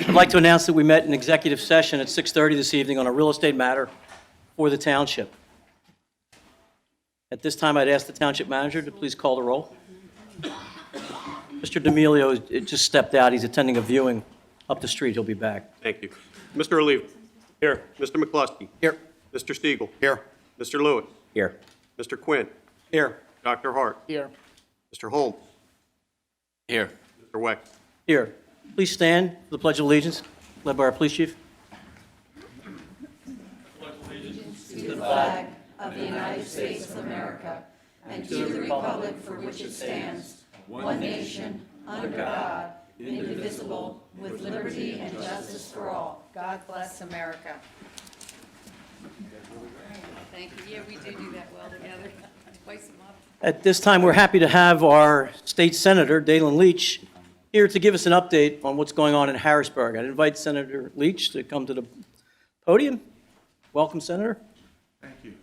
I'd like to announce that we met in executive session at 6:30 this evening on a real estate matter for the township. At this time, I'd ask the township manager to please call the roll. Mr. D'Amelio just stepped out. He's attending a viewing up the street. He'll be back. Thank you. Mr. Oliva. Here. Mr. McCluskey. Here. Mr. Stiegel. Here. Mr. Lewis. Here. Mr. Quinn. Here. Dr. Hart. Here. Mr. Holmes. Here. Mr. Weck. Here. Please stand for the Pledge of Allegiance, led by our police chief. To the flag of the United States of America and to the republic for which it stands, one nation, under God, indivisible, with liberty and justice for all. God bless America. Thank you. Yeah, we do that well together. Twice a month. At this time, we're happy to have our state senator, Dalen Leach, here to give us an update on what's going on in Harrisburg. I'd invite Senator Leach to come to the podium. Welcome, Senator. Thank you.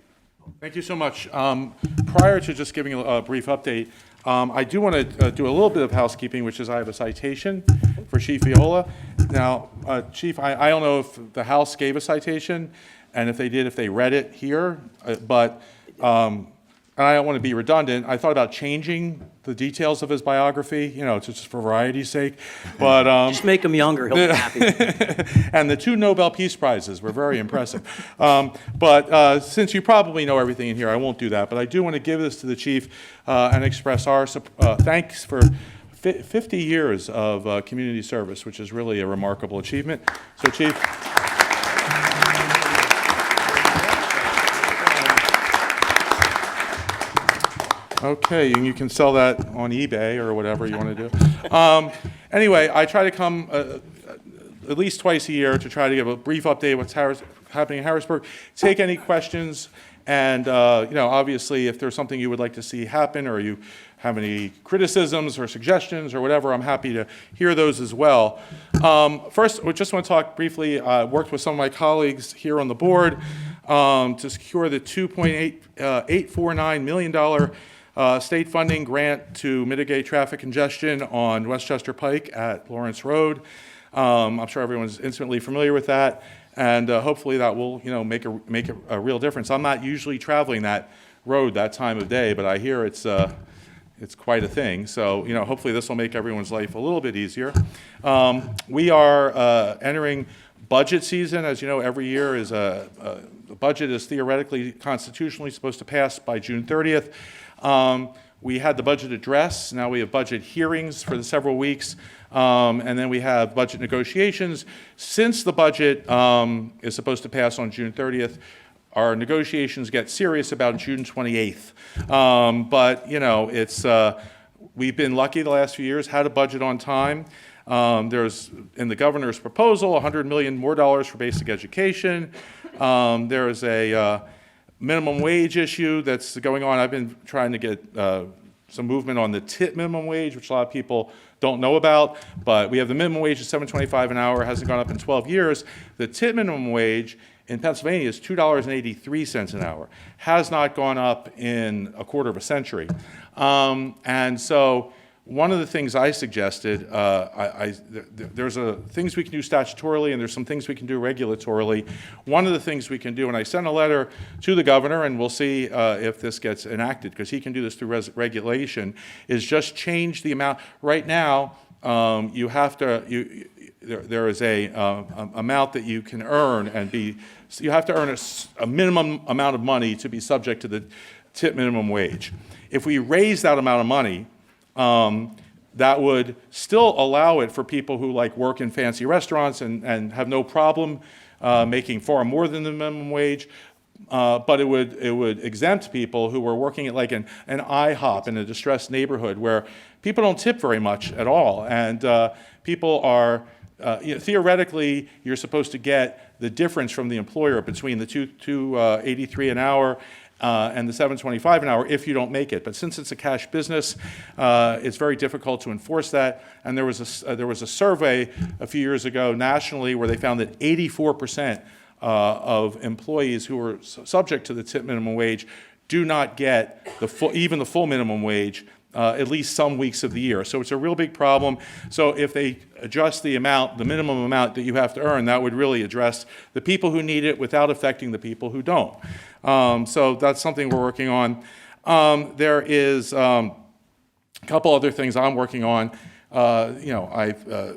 Thank you so much. Prior to just giving a brief update, I do want to do a little bit of housekeeping, which is I have a citation for Chief Viola. Now, Chief, I don't know if the House gave a citation, and if they did, if they read it here, but and I don't want to be redundant. I thought about changing the details of his biography, just for variety's sake. But Just make him younger. He'll be happy. and the 2 Nobel Peace Prizes were very impressive. But since you probably know everything in here, I won't do that. But I do want to give this to the chief and express our thanks for 50 years of community service, which is really a remarkable achievement. So, Chief. Okay, and you can sell that on eBay or whatever you want to do. Anyway, I try to come at least twice a year to try to give a brief update of what's happening in Harrisburg, take any questions, and obviously if there's something you would like to see happen or you have any criticisms or suggestions or whatever, I'm happy to hear those as well. First, I just want to talk briefly. I worked with some of my colleagues here on the board to secure the $2.849 million state funding grant to mitigate traffic congestion on Westchester Pike at Lawrence Road. I'm sure everyone's intimately familiar with that, and hopefully that will, make a real difference. I'm not usually traveling that road that time of day, but I hear it's quite a thing. So, hopefully this will make everyone's life a little bit easier. We are entering budget season. As you know, every year is the budget is theoretically, constitutionally supposed to pass by June 30th. We had the budget address. Now we have budget hearings for the several weeks. And then we have budget negotiations. Since the budget is supposed to pass on June 30th, our negotiations get serious about June 28th. But, it's we've been lucky the last few years, had a budget on time. There's, in the governor's proposal, $100 million more for basic education. There is a minimum wage issue that's going on. I've been trying to get some movement on the tip minimum wage, which a lot of people don't know about, but we have the minimum wage of $7.25 an hour, hasn't gone up in 12 years. The tip minimum wage in Pennsylvania is $2.83 an hour, has not gone up in a quarter of a century. And so one of the things I suggested, there's things we can do statutorily and there's some things we can do regulatorily. One of the things we can do, and I sent a letter to the governor, and we'll see if this gets enacted, because he can do this through regulation, is just change the amount. Right now, you have to, there is a amount that you can earn and be, so you have to earn a minimum amount of money to be subject to the tip minimum wage. If we raise that amount of money, that would still allow it for people who work in fancy restaurants and have no problem making far more than the minimum wage, but it would exempt people who were working at an IHOP in a distressed neighborhood where people don't tip very much at all, and people are theoretically you're supposed to get the difference from the employer between the $2.83 an hour and the $7.25 an hour if you don't make it. But since it's a cash business, it's very difficult to enforce that. And there was a survey a few years ago nationally where they found that 84% of employees who are subject to the tip minimum wage do not get even the full minimum wage at least some weeks of the year. So it's a real big problem. So if they adjust the amount, the minimum amount that you have to earn, that would really address the people who need it without affecting the people who don't. So that's something we're working on. There is a couple other things I'm working on. We're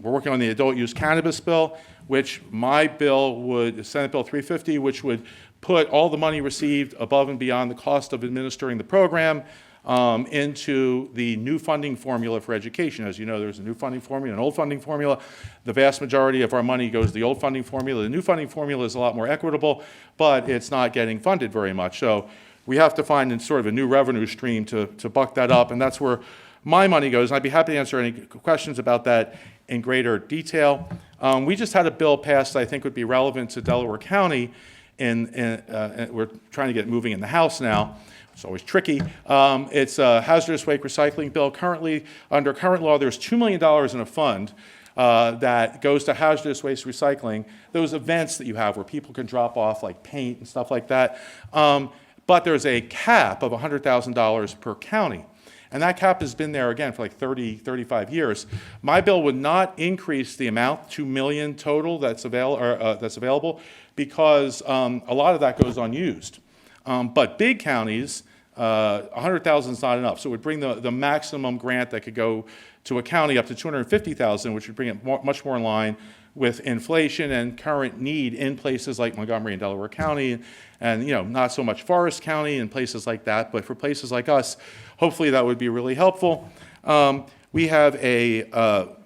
working on the adult use cannabis bill, which my bill would, Senate Bill 350, which would put all the money received above and beyond the cost of administering the program into the new funding formula for education. As you know, there's a new funding formula, an old funding formula. The vast majority of our money goes to the old funding formula. The new funding formula is a lot more equitable, but it's not getting funded very much. So we have to find sort of a new revenue stream to buck that up, and that's where my money goes. And I'd be happy to answer any questions about that in greater detail. We just had a bill passed that I think would be relevant to Delaware County, and we're trying to get moving in the House now. It's always tricky. It's a hazardous waste recycling bill. Currently, under current law, there's $2 million in a fund that goes to hazardous waste recycling, those events that you have where people can drop off like paint and stuff like that. But there's a cap of $100,000 per county. And that cap has been there, again, for like 30, 35 years. My bill would not increase the amount, $2 million total that's available, because a lot of that goes unused. But big counties, 100,000 is not enough. So it would bring the maximum grant that could go to a county up to 250,000, which would bring it much more in line with inflation and current need in places like Montgomery and Delaware County, and not so much Forest County and places like that. But for places like us, hopefully that would be really helpful. We have a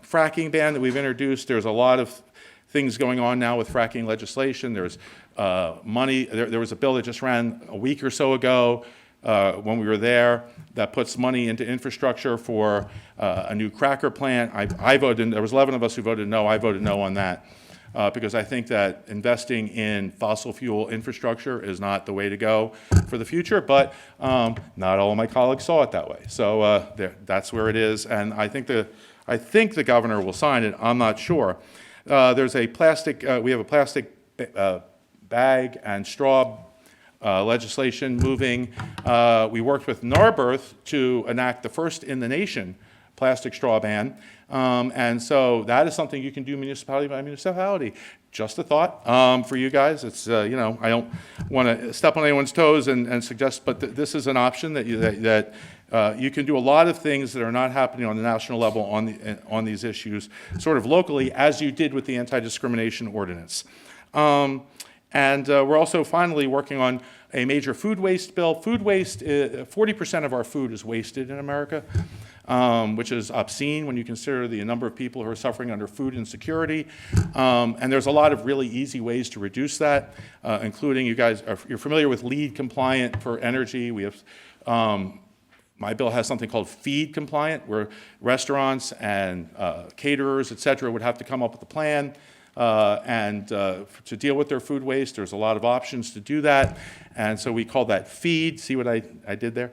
fracking ban that we've introduced. There's a lot of things going on now with fracking legislation. There's money. There was a bill that just ran a week or so ago when we were there that puts money into infrastructure for a new cracker plant. I voted, there was 11 of us who voted no. I voted no on that because I think that investing in fossil fuel infrastructure is not the way to go for the future, but not all of my colleagues saw it that way. So that's where it is, and I think the governor will sign it. I'm not sure. There's a plastic, we have a plastic bag and straw legislation moving. We worked with Narberth to enact the first in the nation plastic straw ban. And so that is something you can do municipality by municipality. Just a thought for you guys. It's, I don't want to step on anyone's toes and suggest, but this is an option that you can do a lot of things that are not happening on the national level on these issues, sort of locally, as you did with the anti-discrimination ordinance. And we're also finally working on a major food waste bill. Food waste, 40% of our food is wasted in America, which is obscene when you consider the number of people who are suffering under food insecurity. And there's a lot of really easy ways to reduce that, including you're familiar with LEED compliant for energy. We have, my bill has something called feed compliant, where restaurants and caterers, et cetera, would have to come up with a plan to deal with their food waste. There's a lot of options to do that, and so we call that feed. See what I did there?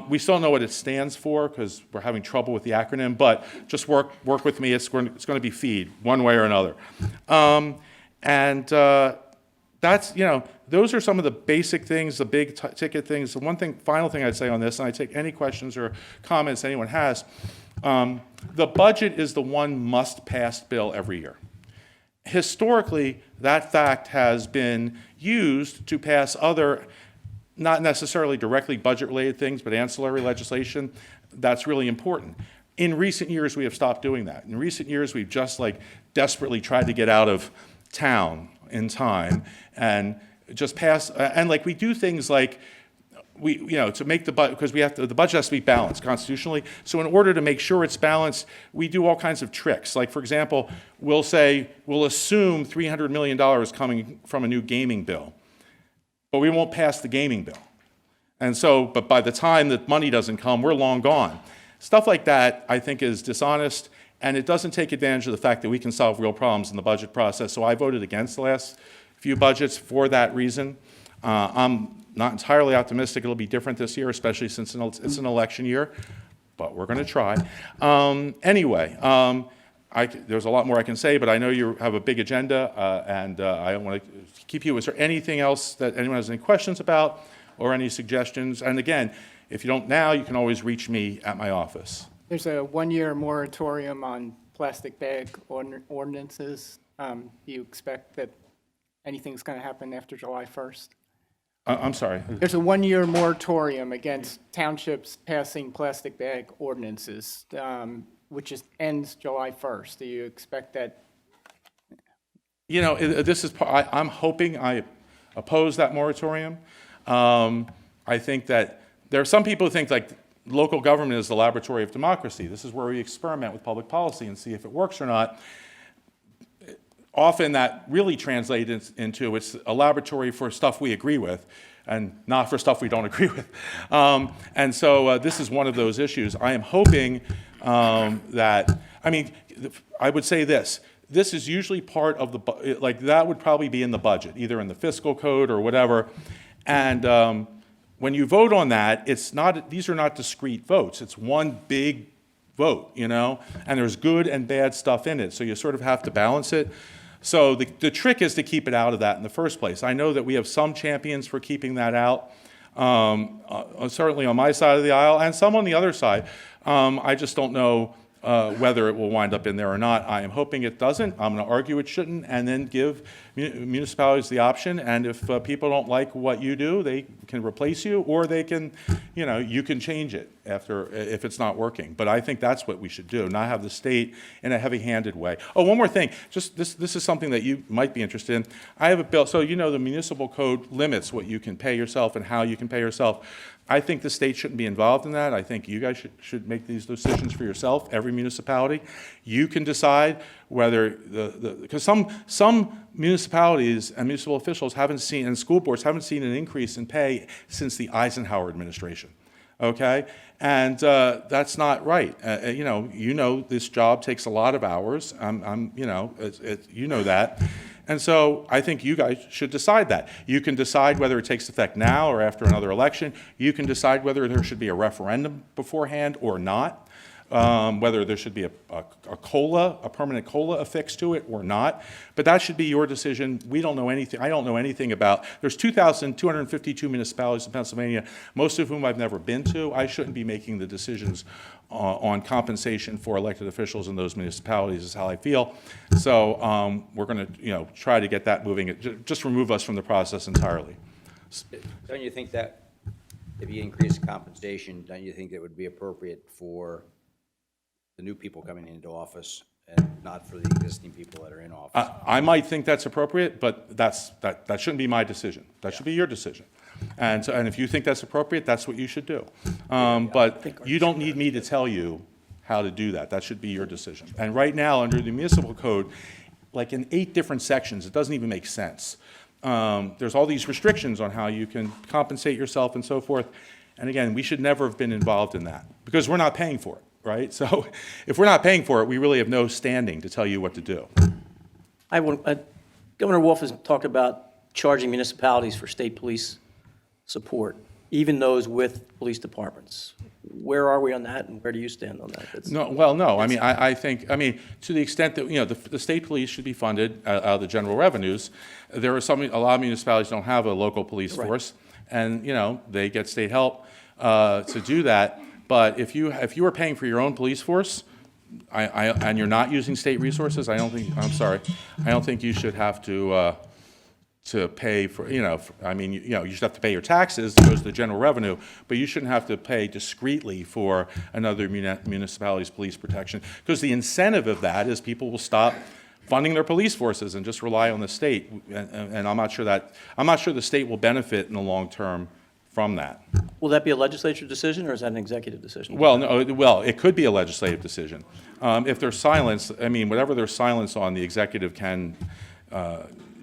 We still don't know what it stands for because we're having trouble with the acronym, but just work with me. It's going to be feed, one way or another. That's, those are some of the basic things, the big ticket things. The final thing I'd say on this, and I take any questions or comments anyone has, the budget is the one must-pass bill every year. Historically, that fact has been used to pass other, not necessarily directly budget-related things, but ancillary legislation. That's really important. In recent years, we have stopped doing that. In recent years, we've just desperately tried to get out of town in time and just pass, and we do things like, to make the budget, because the budget has to be balanced constitutionally. So in order to make sure it's balanced, we do all kinds of tricks. Like, for example, we'll assume $300 million coming from a new gaming bill, but we won't pass the gaming bill. And so, but by the time that money doesn't come, we're long gone. Stuff like that, I think, is dishonest, and it doesn't take advantage of the fact that we can solve real problems in the budget process. So I voted against the last few budgets for that reason. I'm not entirely optimistic it'll be different this year, especially since it's an election year, but we're going to try. Anyway, there's a lot more I can say, but I know you have a big agenda, and I don't want to keep you. Is there anything else that anyone has any questions about or any suggestions? And again, If you don't now, you can always reach me at my office. There's a one-year moratorium on plastic bag ordinances. Do you expect that anything's going to happen after July 1st? I'm sorry. There's a one-year moratorium against townships passing plastic bag ordinances, ends July 1st. Do you expect that? You know, this is, I'm hoping I oppose that moratorium. I think that there are some people who think like local government is the laboratory of democracy. This is where we experiment with public policy and see if it works or not. Often that really translates into it's a laboratory for stuff we agree with and not for stuff we don't agree with. And so this is one of those issues. I am hoping that, I mean, I would say this. This is usually part of the, like that would probably be in the budget, either in the fiscal code or whatever. And when you vote on that, it's not, these are not discrete votes. It's one big vote, you know, and there's good and bad stuff in it. So you sort of have to balance it. So the trick is to keep it out of that in the first place. I know that we have some champions for keeping that out, certainly on my side of the aisle, and some on the other side. I just don't know whether it will wind up in there or not. I am hoping it doesn't. I'm going to argue it shouldn't, and then give municipalities the option. And if people don't like what you do, they can replace you, or they can, you know, you can change it after if it's not working. But I think that's what we should do, not have the state in a heavy-handed way. Oh, one more thing. Just this is something that you might be interested in. I have a bill. So you know the municipal code limits what you can pay yourself and how you can pay yourself. I think the state shouldn't be involved in that. I think you guys should make these decisions for yourself, every municipality. You can decide whether because some municipalities and municipal officials haven't seen, and school boards haven't seen an increase in pay since the Eisenhower administration, okay? And that's not right. You know, this job takes a lot of hours. You know that. And so I think you guys should decide that. You can decide whether it takes effect now or after another election. You can decide whether there should be a referendum beforehand or not, whether there should be a COLA, a permanent COLA affixed to it or not. But that should be your decision. We don't know anything. I don't know anything about. There's 2,252 municipalities in Pennsylvania, most of whom I've never been to. I shouldn't be making the decisions on compensation for elected officials in those municipalities is how I feel. So we're going to, try to get that moving. Just remove us from the process entirely. Don't you think that if you increase compensation, don't you think that would be appropriate for the new people coming into office and not for the existing people that are in office? I might think that's appropriate, but that shouldn't be my decision. That should be your decision. And if you think that's appropriate, that's what you should do. But you don't need me to tell you how to do that. That should be your decision. And right now, under the municipal code, like in 8 different sections, it doesn't even make sense. There's all these restrictions on how you can compensate yourself and so forth. And again, we should never have been involved in that because we're not paying for it, right? So if we're not paying for it, we really have no standing to tell you what to do. Governor Wolf has talked about charging municipalities for state police support, even those with police departments. Where are we on that, and where do you stand on that? No. I mean, I think, to the extent that, the state police should be funded out of the general revenues. There are a lot of municipalities don't have a local police force, and, they get state help to do that. But if you are paying for your own police force, and you're not using state resources, I don't think you should have to pay for, you should have to pay your taxes, it goes to the general revenue, but you shouldn't have to pay discreetly for another municipality's police protection, because the incentive of that is people will stop funding their police forces and just rely on the state, and I'm not sure the state will benefit in the long term from that. Will that be a legislature decision, or is that an executive decision? Well, no, it could be a legislative decision. If there's silence, whatever there's silence on, the executive can,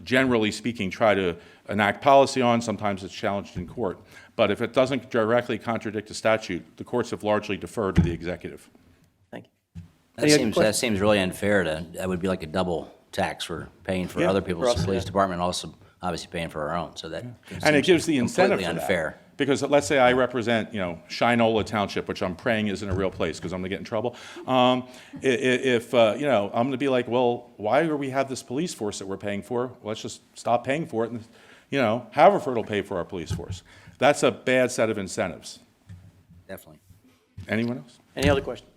generally speaking, try to enact policy on. Sometimes it's challenged in court. But if it doesn't directly contradict a statute, the courts have largely deferred to the executive. Thank you. That seems really unfair. That would be like a double tax. We're paying for other people's police department, also obviously paying for our own. So that and it gives the incentive completely for unfair. That. Because let's say I represent, Shinola Township, which I'm praying isn't a real place because I'm going to get in trouble. I'm going to be like, well, why do we have this police force that we're paying for? Let's just stop paying for it, and Haverford will pay for our police force. That's a bad set of incentives. Definitely. Anyone else? Any other questions?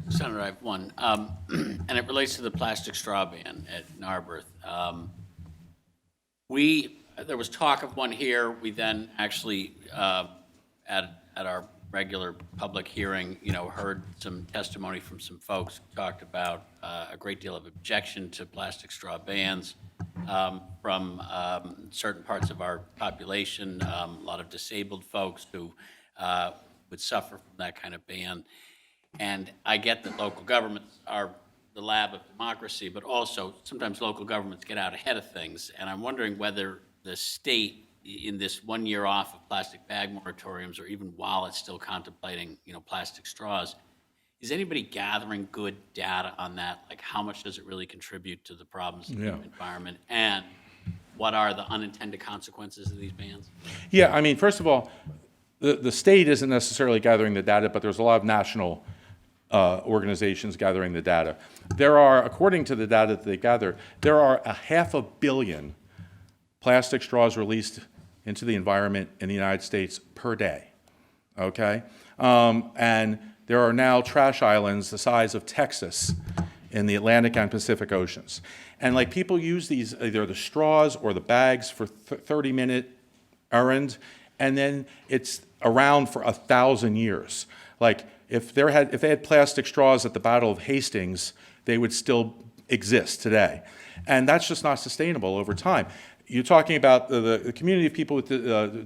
Senator, I have one, and it relates to the plastic straw ban at Narberth. There was talk of one here. We then actually, at our regular public hearing, heard some testimony from some folks who talked about a great deal of objection to plastic straw bans from certain parts of our population, a lot of disabled folks who would suffer from that kind of ban. And I get that local governments are the lab of democracy, but also sometimes local governments get out ahead of things. And I'm wondering whether the state, in this 1 year off of plastic bag moratoriums, or even while it's still contemplating, plastic straws, is anybody gathering good data on that? Like, how much does it really contribute to the problems in the environment? And what are the unintended consequences of these bans? Yeah, I mean, first of all, the state isn't necessarily gathering the data, but there's a lot of national organizations gathering the data. There are, according to the data that they gather, there are 500 million plastic straws released into the environment in the United States per day, okay? And there are now trash islands the size of Texas in the Atlantic and Pacific Oceans. And like people use these, either the straws or the bags for 30-minute errand, and then it's around for 1,000 years. Like if they had plastic straws at the Battle of Hastings, they would still exist today. And that's just not sustainable over time. You're talking about the community of people with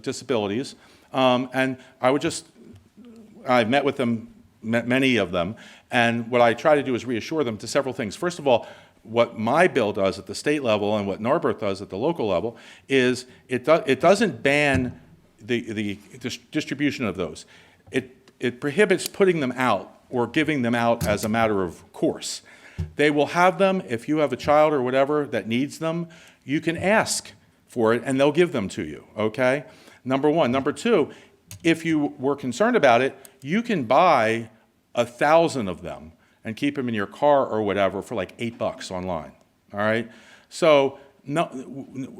disabilities, and I've met with them, many of them, and what I try to do is reassure them to several things. First of all, what my bill does at the state level and what Narberth does at the local level is it doesn't ban the distribution of those. It prohibits putting them out or giving them out as a matter of course. They will have them if you have a child or whatever that needs them. You can ask for it, and they'll give them to you, okay? Number one. Number two, if you were concerned about it, you can buy 1,000 of them and keep them in your car or whatever for like $8 online, all right? So no,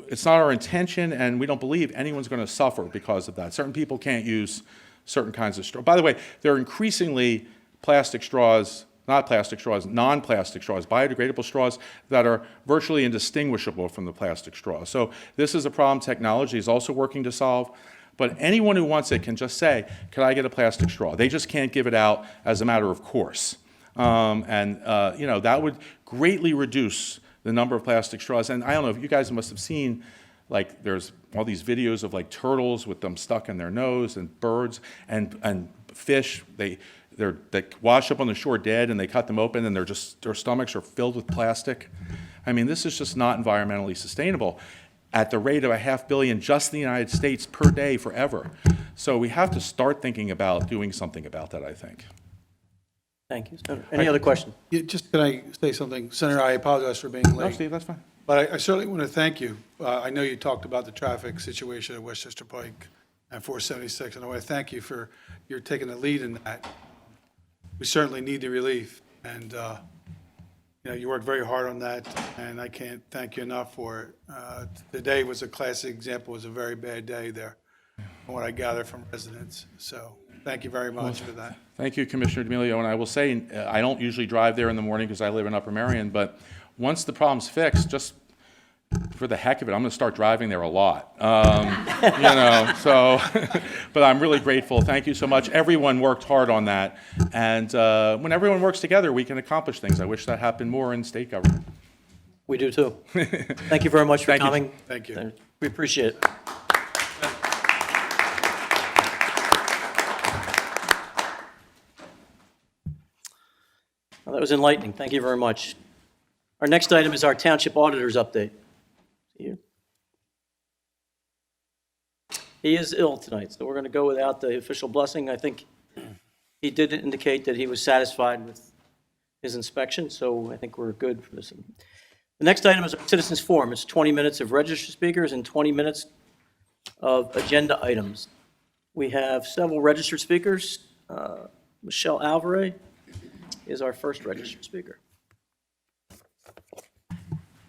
it's not our intention, and we don't believe anyone's going to suffer because of that. Certain people can't use certain kinds of straw. By the way, there are increasingly plastic straws, not plastic straws, non-plastic straws, biodegradable straws that are virtually indistinguishable from the plastic straw. So this is a problem technology is also working to solve. But anyone who wants it can just say, could I get a plastic straw? They just can't give it out as a matter of course. That would greatly reduce the number of plastic straws. And I don't know if you guys must have seen, like, there's all these videos of like turtles with them stuck in their nose, and birds and fish. They wash up on the shore dead, and they cut them open, and their stomachs are filled with plastic. I mean, this is just not environmentally sustainable at the rate of 500 million just in the United States per day forever. So we have to start thinking about doing something about that, I think. Thank you, Senator. Any other questions? Yeah, just can I say something? Senator, I apologize for being late. No, Steve, that's fine. But I certainly want to thank you. I know you talked about the traffic situation at Westchester Pike and 476, and I want to thank you for your taking the lead in that. We certainly need the relief, and you worked very hard on that, and I can't thank you enough for it. Today was a classic example. It was a very bad day there, from what I gather from residents. So thank you very much for that. Thank you, Commissioner D'Amelio. And I will say, I don't usually drive there in the morning because I live in Upper Merion, but once the problem's fixed, just for the heck of it, I'm going to start driving there a lot. But I'm really grateful. Thank you so much. Everyone worked hard on that. And when everyone works together, we can accomplish things. I wish that happened more in state government. We do too. Thank you very much for Thank you. coming. Thank you. We appreciate it. Well, that was enlightening. Thank you very much. Our next item is our Township Auditor's update. Here. He is ill tonight, so we're going to go without the official blessing. I think he did indicate that he was satisfied with his inspection, so I think we're good for this. The next item is our citizens forum. It's 20 minutes of registered speakers and 20 minutes of agenda items. We have several registered speakers. Michelle Alvarez is our first registered speaker.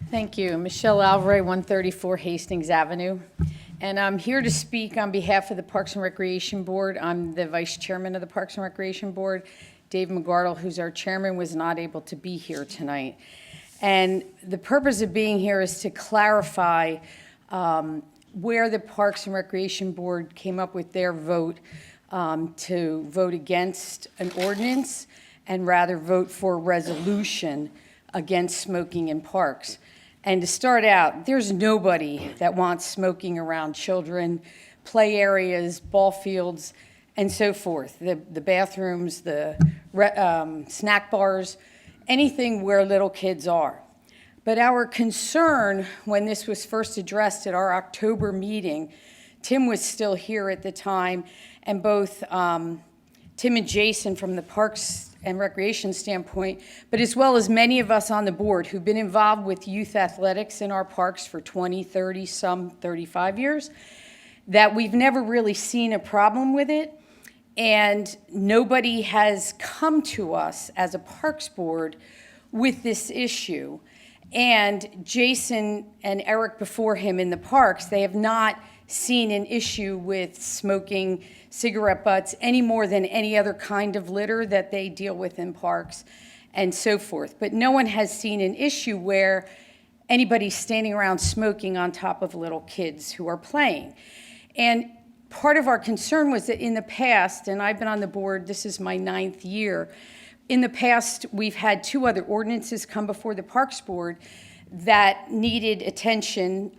Thank you. Michelle Alvarez, 134 Hastings Avenue. And I'm here to speak on behalf of the Parks and Recreation Board. I'm the vice chairman of the Parks and Recreation Board. Dave McGardle, who's our chairman, was not able to be here tonight. And the purpose of being here is to clarify where the Parks and Recreation Board came up with their vote to vote against an ordinance and rather vote for a resolution against smoking in parks. And to start out, there's nobody that wants smoking around children, play areas, ball fields, and so forth. The bathrooms, the snack bars, anything where little kids are. But our concern when this was first addressed at our October meeting, Tim was still here at the time, and both Tim and Jason from the Parks and Recreation standpoint, but as well as many of us on the board who've been involved with youth athletics in our parks for 20, 30, some 35 years, that we've never really seen a problem with it. And nobody has come to us as a Parks Board with this issue. And Jason and Eric before him in the parks, they have not seen an issue with smoking cigarette butts any more than any other kind of litter that they deal with in parks and so forth. But no one has seen an issue where anybody's standing around smoking on top of little kids who are playing. And part of our concern was that in the past, and I've been on the board, this is my 9th year, in the past we've had 2 other ordinances come before the Parks Board that needed attention.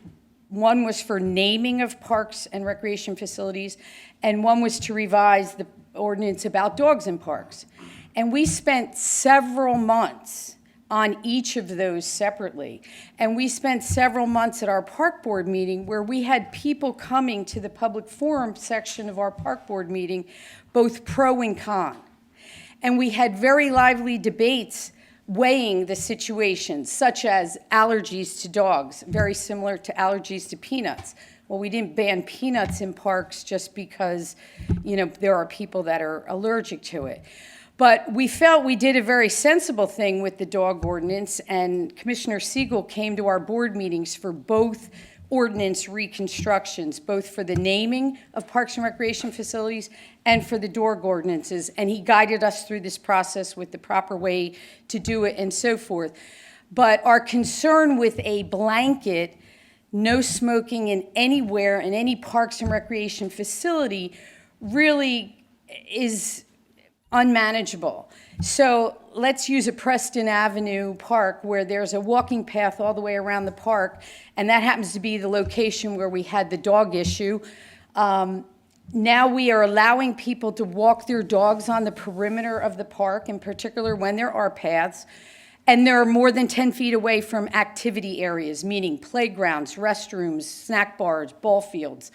One was for naming of parks and recreation facilities, and one was to revise the ordinance about dogs in parks. And we spent several months on each of those separately. And we spent several months at our park board meeting where we had people coming to the public forum section of our park board meeting, both pro and con. And we had very lively debates weighing the situations, such as allergies to dogs, very similar to allergies to peanuts. Well, we didn't ban peanuts in parks just because, there are people that are allergic to it. But we felt we did a very sensible thing with the dog ordinance, and Commissioner Siegel came to our board meetings for both ordinance reconstructions, both for the naming of parks and recreation facilities and for the dog ordinances, and he guided us through this process with the proper way to do it and so forth. But our concern with a blanket, no smoking in anywhere in any parks and recreation facility really is unmanageable. So let's use a Preston Avenue Park where there's a walking path all the way around the park, and that happens to be the location where we had the dog issue. Now we are allowing people to walk their dogs on the perimeter of the park, in particular when there are paths, and they're more than 10 feet away from activity areas, meaning playgrounds, restrooms, snack bars, ball fields.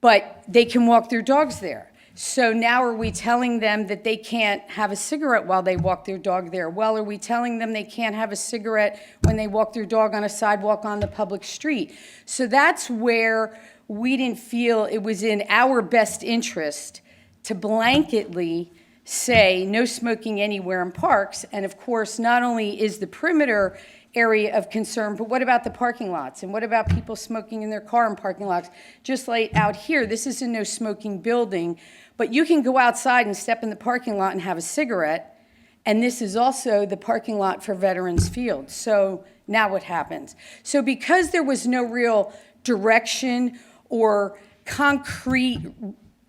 But they can walk their dogs there. So now are we telling them that they can't have a cigarette while they walk their dog there? Well, are we telling them they can't have a cigarette when they walk their dog on a sidewalk on the public street? So that's where we didn't feel it was in our best interest to blanketly say no smoking anywhere in parks. And of course, not only is the perimeter area of concern, but what about the parking lots? And what about people smoking in their car in parking lots? Just like out here, this is a no smoking building, but you can go outside and step in the parking lot and have a cigarette. And this is also the parking lot for Veterans Field. So now what happens? So because there was no real direction or concrete,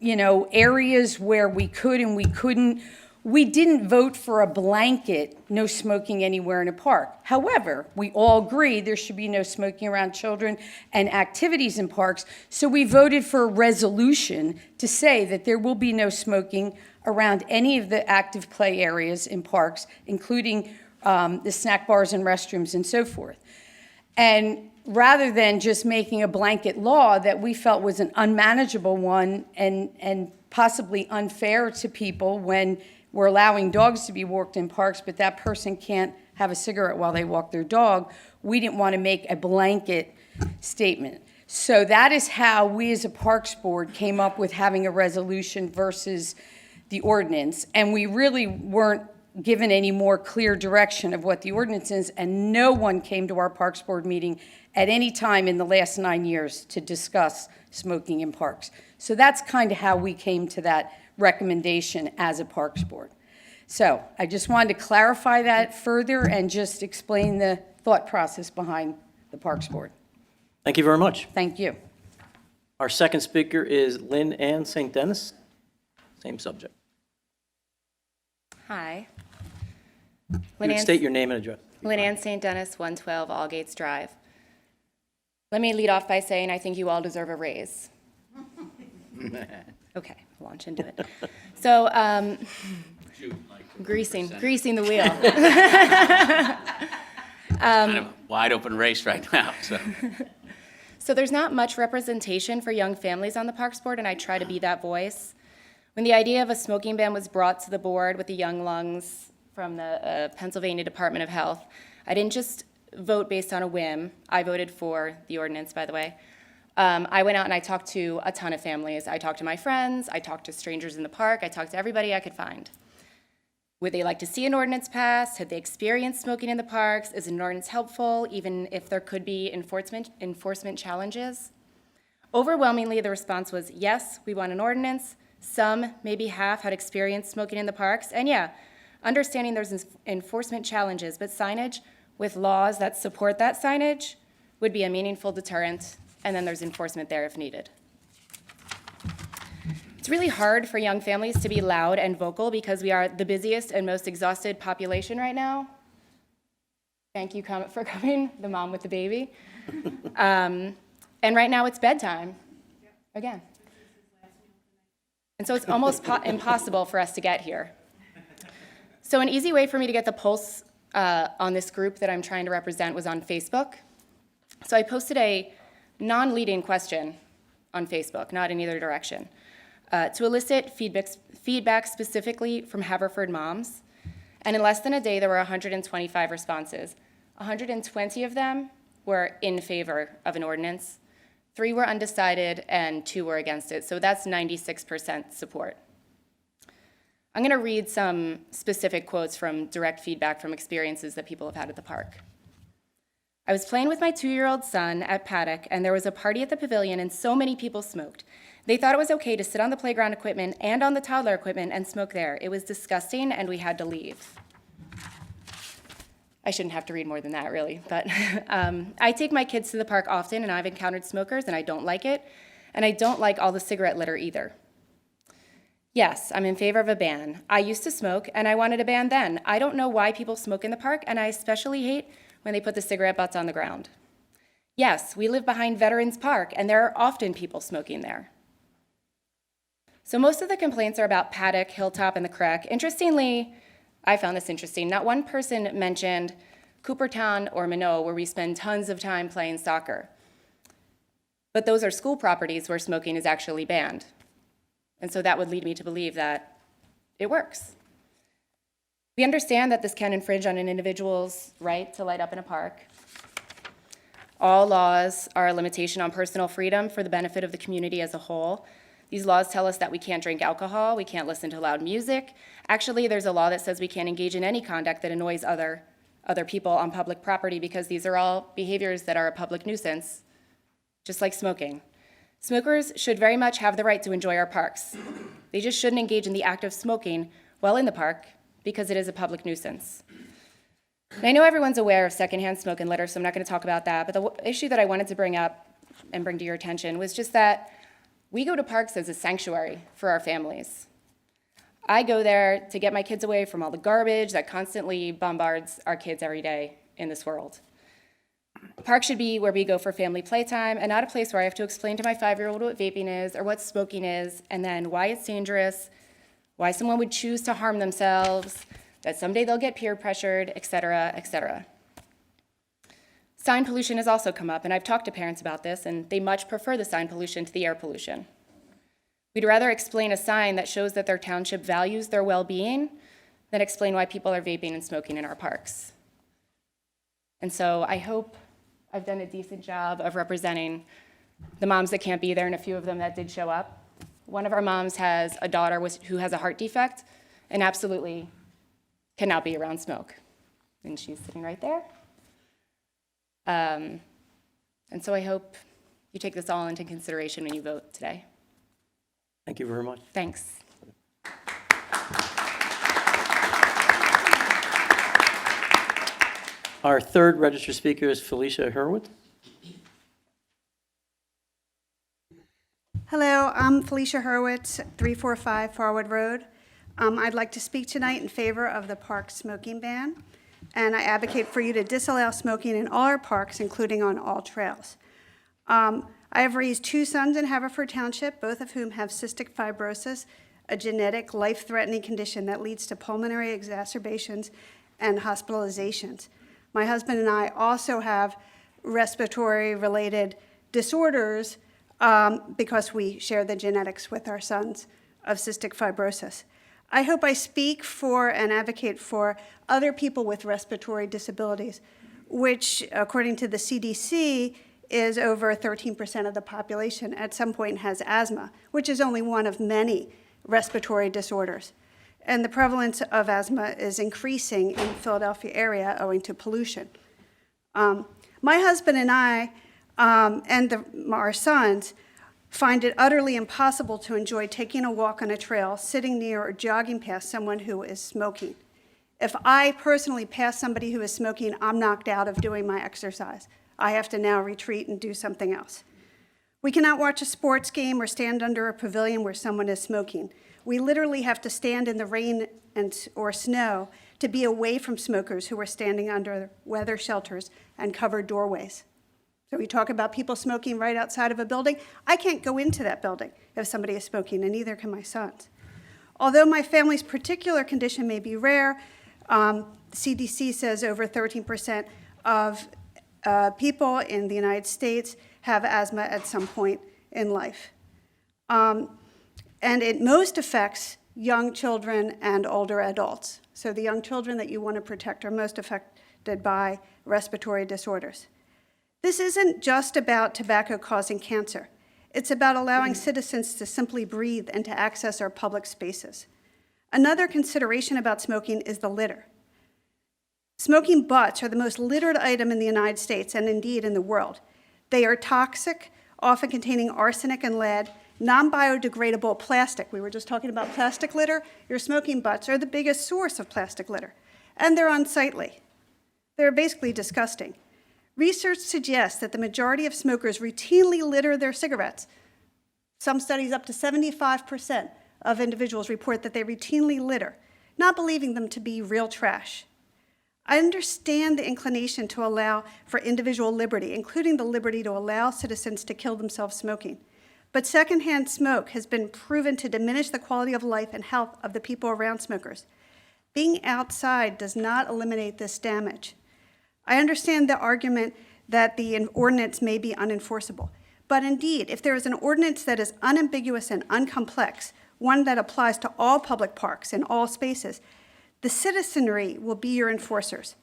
areas where we could and we couldn't, we didn't vote for a blanket, no smoking anywhere in a park. However, we all agree there should be no smoking around children and activities in parks, so we voted for a resolution to say that there will be no smoking around any of the active play areas in parks, including the snack bars and restrooms and so forth. And rather than just making a blanket law that we felt was an unmanageable one and possibly unfair to people when we're allowing dogs to be walked in parks, but that person can't have a cigarette while they walk their dog, we didn't want to make a blanket statement. So that is how we as a Parks Board came up with having a resolution versus the ordinance. And we really weren't given any more clear direction of what the ordinance is, and no one came to our Parks Board meeting at any time in the last 9 years to discuss smoking in parks. So that's kind of how we came to that recommendation as a Parks Board. So I just wanted to clarify that further and just explain the thought process behind the Parks Board. Thank you very much. Thank you. Our second speaker is Lynn Ann St. Dennis. Same subject. Hi. You would state your name and address. Lynn Ann St. Dennis, 112 Allgates Drive. Let me lead off by saying I think you all deserve a raise. Okay, launch into it. So, greasing the wheel. Kind of a wide open race right now, so. So there's not much representation for young families on the Parks Board, and I try to be that voice. When the idea of a smoking ban was brought to the board with the young lungs from the Pennsylvania Department of Health, I didn't just vote based on a whim. I voted for the ordinance, by the way. I went out and I talked to a ton of families. I talked to my friends, I talked to strangers in the park, I talked to everybody I could find. Would they like to see an ordinance passed? Had they experienced smoking in the parks? Is an ordinance helpful, even if there could be enforcement challenges? Overwhelmingly, the response was, yes, we want an ordinance. Some, maybe half, had experienced smoking in the parks. And yeah, understanding there's enforcement challenges, but signage with laws that support that signage would be a meaningful deterrent, and then there's enforcement there if needed. It's really hard for young families to be loud and vocal because we are the busiest and most exhausted population right now. Thank you for coming, the mom with the baby. And right now it's bedtime, again. And so it's almost impossible for us to get here. So an easy way for me to get the pulse on this group that I'm trying to represent was on Facebook. So I posted a non-leading question on Facebook, not in either direction, to elicit feedback specifically from Haverford moms. And in less than a day, there were 125 responses. 120 of them were in favor of an ordinance. 3 were undecided, and 2 were against it. So that's 96% support. I'm going to read some specific quotes from direct feedback from experiences that people have had at the park. I was playing with my 2-year-old son at Paddock, and there was a party at the pavilion, and so many people smoked. They thought it was okay to sit on the playground equipment and on the toddler equipment and smoke there. It was disgusting, and we had to leave. I shouldn't have to read more than that, really, but I take my kids to the park often, and I've encountered smokers, and I don't like it, and I don't like all the cigarette litter either. Yes, I'm in favor of a ban. I used to smoke, and I wanted a ban then. I don't know why people smoke in the park, and I especially hate when they put the cigarette butts on the ground. Yes, we live behind Veterans Park, and there are often people smoking there. So most of the complaints are about Paddock, Hilltop, and the Creek. Interestingly, I found this interesting. Not one person mentioned Coopertown or Minot, where we spend tons of time playing soccer. But those are school properties where smoking is actually banned. And so that would lead me to believe that it works. We understand that this can infringe on an individual's right to light up in a park. All laws are a limitation on personal freedom for the benefit of the community as a whole. These laws tell us that we can't drink alcohol, we can't listen to loud music. Actually, there's a law that says we can't engage in any conduct that annoys other people on public property because these are all behaviors that are a public nuisance, just like smoking. Smokers should very much have the right to enjoy our parks. They just shouldn't engage in the act of smoking while in the park because it is a public nuisance. And I know everyone's aware of secondhand smoke and litter, so I'm not going to talk about that, but the issue that I wanted to bring up and bring to your attention was just that we go to parks as a sanctuary for our families. I go there to get my kids away from all the garbage that constantly bombards our kids every day in this world. A park should be where we go for family playtime and not a place where I have to explain to my 5-year-old what vaping is or what smoking is, and then why it's dangerous, why someone would choose to harm themselves, that someday they'll get peer pressured, et cetera, et cetera. Sign pollution has also come up, and I've talked to parents about this, and they much prefer the sign pollution to the air pollution. We'd rather explain a sign that shows that their township values their well-being than explain why people are vaping and smoking in our parks. And so I hope I've done a decent job of representing the moms that can't be there and a few of them that did show up. One of our moms has a daughter who has a heart defect and absolutely cannot be around smoke. And she's sitting right there. And so I hope you take this all into consideration when you vote today. Thank you very much. Thanks. Our third registered speaker is Felicia Hurwitz. Hello, I'm Felicia Hurwitz, 345 Farwood Road. I'd like to speak tonight in favor of the park smoking ban, and I advocate for you to disallow smoking in all our parks, including on all trails. I have raised 2 sons in Haverford Township, both of whom have cystic fibrosis, a genetic, life-threatening condition that leads to pulmonary exacerbations and hospitalizations. My husband and I also have respiratory-related disorders because we share the genetics with our sons of cystic fibrosis. I hope I speak for and advocate for other people with respiratory disabilities, which, according to the CDC, is over 13% of the population at some point has asthma, which is only one of many respiratory disorders. And the prevalence of asthma is increasing in the Philadelphia area owing to pollution. My husband and I our sons find it utterly impossible to enjoy taking a walk on a trail, sitting near or jogging past someone who is smoking. If I personally pass somebody who is smoking, I'm knocked out of doing my exercise. I have to now retreat and do something else. We cannot watch a sports game or stand under a pavilion where someone is smoking. We literally have to stand in the rain or snow to be away from smokers who are standing under weather shelters and covered doorways. So we talk about people smoking right outside of a building. I can't go into that building if somebody is smoking, and neither can my sons. Although my family's particular condition may be rare, CDC says over 13% of people in the United States have asthma at some point in life. And it most affects young children and older adults. So the young children that you want to protect are most affected by respiratory disorders. This isn't just about tobacco causing cancer. It's about allowing citizens to simply breathe and to access our public spaces. Another consideration about smoking is the litter. Smoking butts are the most littered item in the United States and indeed in the world. They are toxic, often containing arsenic and lead, non-biodegradable plastic. We were just talking about plastic litter. Your smoking butts are the biggest source of plastic litter, and they're unsightly. They're basically disgusting. Research suggests that the majority of smokers routinely litter their cigarettes. Some studies, up to 75% of individuals report that they routinely litter, not believing them to be real trash. I understand the inclination to allow for individual liberty, including the liberty to allow citizens to kill themselves smoking. But secondhand smoke has been proven to diminish the quality of life and health of the people around smokers. Being outside does not eliminate this damage. I understand the argument that the ordinance may be unenforceable. But indeed, if there is an ordinance that is unambiguous and uncomplex, one that applies to all public parks in all spaces, the citizenry will be your enforcers.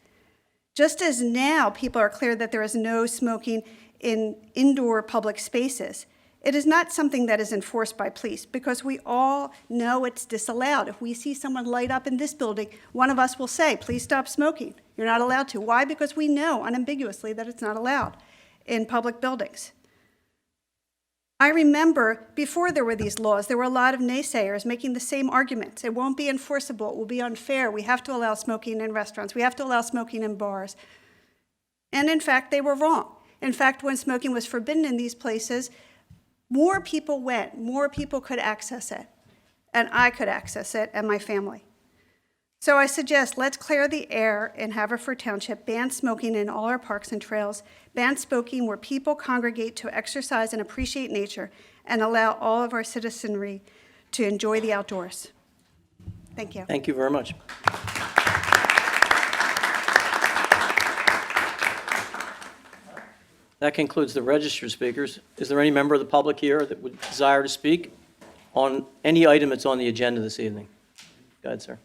Just as now people are clear that there is no smoking in indoor public spaces, it is not something that is enforced by police because we all know it's disallowed. If we see someone light up in this building, one of us will say, please stop smoking. You're not allowed to. Why? Because we know unambiguously that it's not allowed in public buildings. I remember before there were these laws, there were a lot of naysayers making the same arguments. It won't be enforceable. It will be unfair. We have to allow smoking in restaurants. We have to allow smoking in bars. And in fact, they were wrong. In fact, when smoking was forbidden in these places, more people went, more people could access it, and I could access it and my family. So I suggest let's clear the air in Haverford Township, ban smoking in all our parks and trails, ban smoking where people congregate to exercise and appreciate nature, and allow all of our citizenry to enjoy the outdoors. Thank you. Thank you very much. That concludes the registered speakers. Is there any member of the public here that would desire to speak on any item that's on the agenda this evening? Go ahead, sir.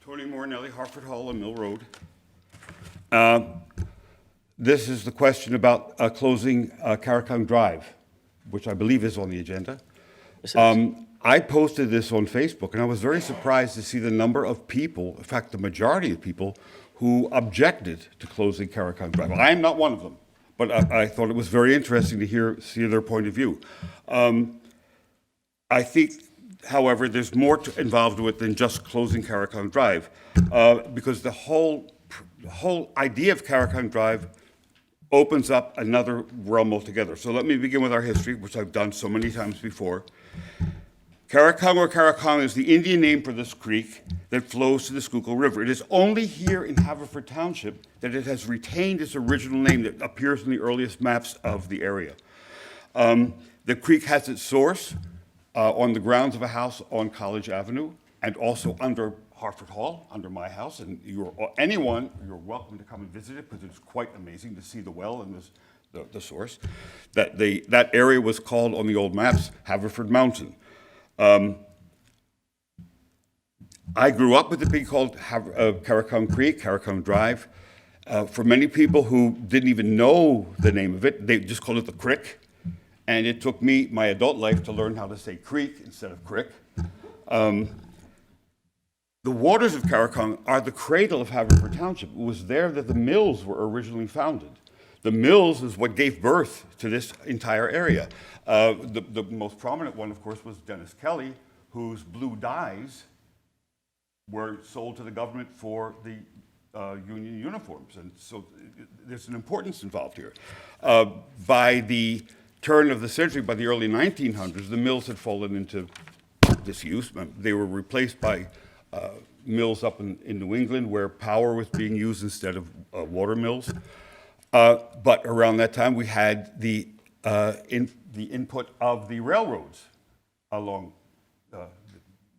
Tony Morinelli, Hartford Hall and Mill Road. This is the question about closing Caracon Drive. which I believe is on the agenda. Yes, it is. I posted this on Facebook, and I was very surprised to see the number of people, in fact, the majority of people, who objected to closing Karakung Drive. I am not one of them, but I thought it was very interesting to see their point of view. I think, however, there's more involved with than just closing Karakung Drive, because the whole idea of Karakung Drive opens up another realm altogether. So let me begin with our history, which I've done so many times before. Karakung or Karakung is the Indian name for this creek that flows to the Schuylkill River. It is only here in Haverford Township that it has retained its original name that appears in the earliest maps of the area. The creek has its source on the grounds of a house on College Avenue and also under Harford Hall, under my house. And you're welcome to come and visit it because it's quite amazing to see the well and the source. That area was called on the old maps Haverford Mountain. I grew up with it being called Karakung Creek, Karakung Drive. For many people who didn't even know the name of it, they just called it the Crick. And it took me my adult life to learn how to say creek instead of crick. The waters of Karakung are the cradle of Haverford Township. It was there that the mills were originally founded. The mills is what gave birth to this entire area. The most prominent one, of course, was Dennis Kelly, whose blue dyes were sold to the government for the Union uniforms. And so there's an importance involved here. By the turn of the century, by the early 1900s, the mills had fallen into disuse. They were replaced by mills up in New England where power was being used instead of water mills. But around that time, we had the input of the railroads along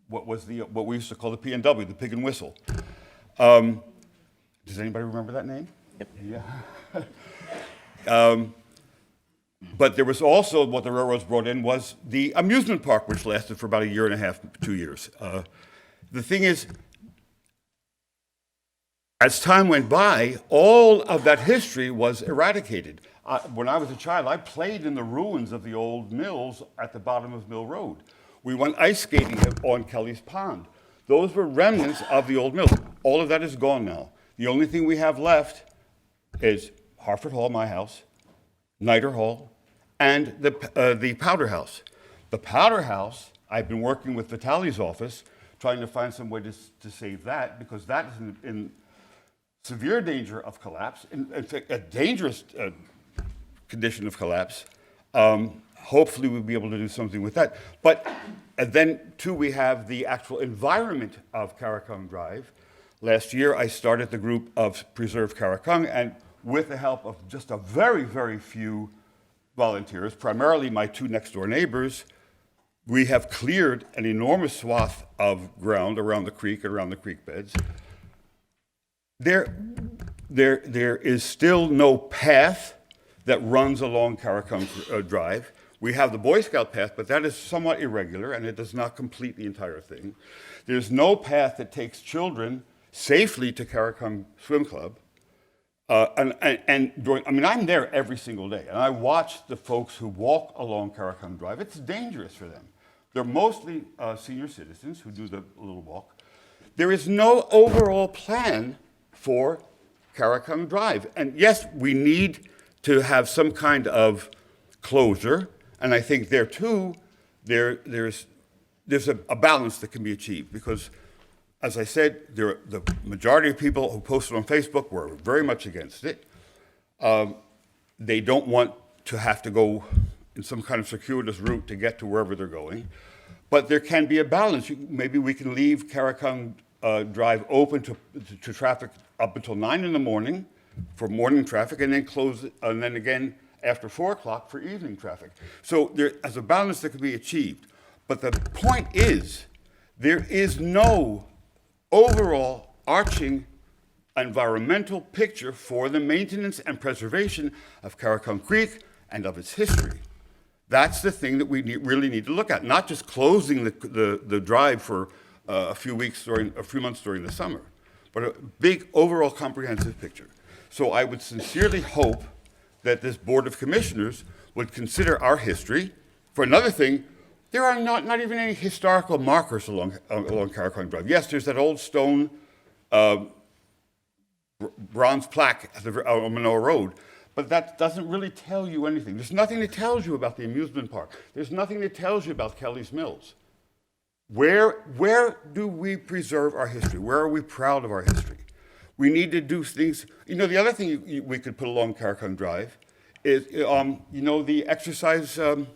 what we used to call the P&W, the Pig and Whistle. Does anybody remember that name? Yep. Yeah. But there was also, what the railroads brought in was the amusement park, which lasted for about a year and a half, 2 years. The thing is, as time went by, all of that history was eradicated. When I was a child, I played in the ruins of the old mills at the bottom of Mill Road. We went ice skating on Kelly's Pond. Those were remnants of the old mills. All of that is gone now. The only thing we have left is Harford Hall, my house, Niter Hall, and the Powder House. The Powder House, I've been working with Vitale's office, trying to find some way to save that, because that is in severe danger of collapse, in fact, a dangerous condition of collapse. Hopefully we'll be able to do something with that. But then, too, we have the actual environment of Karakung Drive. Last year, I started the group of Preserve Karakung, and with the help of just a very, very few volunteers, primarily my two next-door neighbors, we have cleared an enormous swath of ground around the creek and around the creek beds. There is still no path that runs along Karakung Drive. We have the Boy Scout path, but that is somewhat irregular, and it does not complete the entire thing. There's no path that takes children safely to Karakung Swim Club. I'm there every single day, and I watch the folks who walk along Karakung Drive. It's dangerous for them. They're mostly senior citizens who do the little walk. There is no overall plan for Karakung Drive. And yes, we need to have some kind of closure, and I think there too, there's a balance that can be achieved, because as I said, the majority of people who posted on Facebook were very much against it. They don't want to have to go in some kind of circuitous route to get to wherever they're going. But there can be a balance. Maybe we can leave Karakung Drive open to traffic up until 9 in the morning for morning traffic, and then close it, and then again after 4 o'clock for evening traffic. So as a balance that can be achieved. But the point is, there is no overall arching environmental picture for the maintenance and preservation of Karakung Creek and of its history. That's the thing that we really need to look at, not just closing the drive for a few months during the summer, but a big overall comprehensive picture. So I would sincerely hope that this Board of Commissioners would consider our history. For another thing, there are not even any historical markers along Caracon Drive. Yes, there's that old stone bronze plaque on Monroe Road, but that doesn't really tell you anything. There's nothing that tells you about the amusement park. There's nothing that tells you about Kelly's Mills. Where do we preserve our history? Where are we proud of our history? We need to do things. You know, the other thing we could put along Caracon Drive is, you know, the exercise. I'm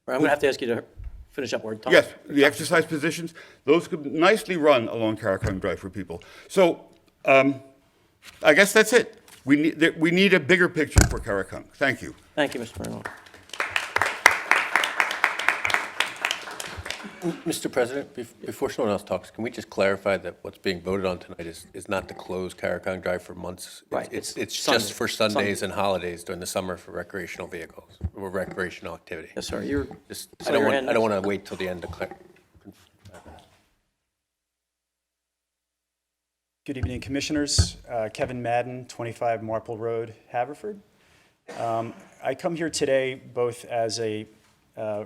going to have to ask you to finish up where Tom. Yes, the exercise positions. Those could nicely run along Caracon Drive for people. So I guess that's it. We need a bigger picture for Caracon. Thank you. Thank you, Mr. Bernal. Mr. President, before someone else talks, can we just clarify that what's being voted on tonight is not to close Caracon Drive for months? Right. It's Sunday. just for Sundays and holidays during the summer for recreational vehicles or recreational activity. Yes, sir. You're, Just, saw I don't your want, hand I don't want to wait till the end to clarify. Good evening, Commissioners. Kevin Madden, 25 Marple Road, Haverford. I come here today both as a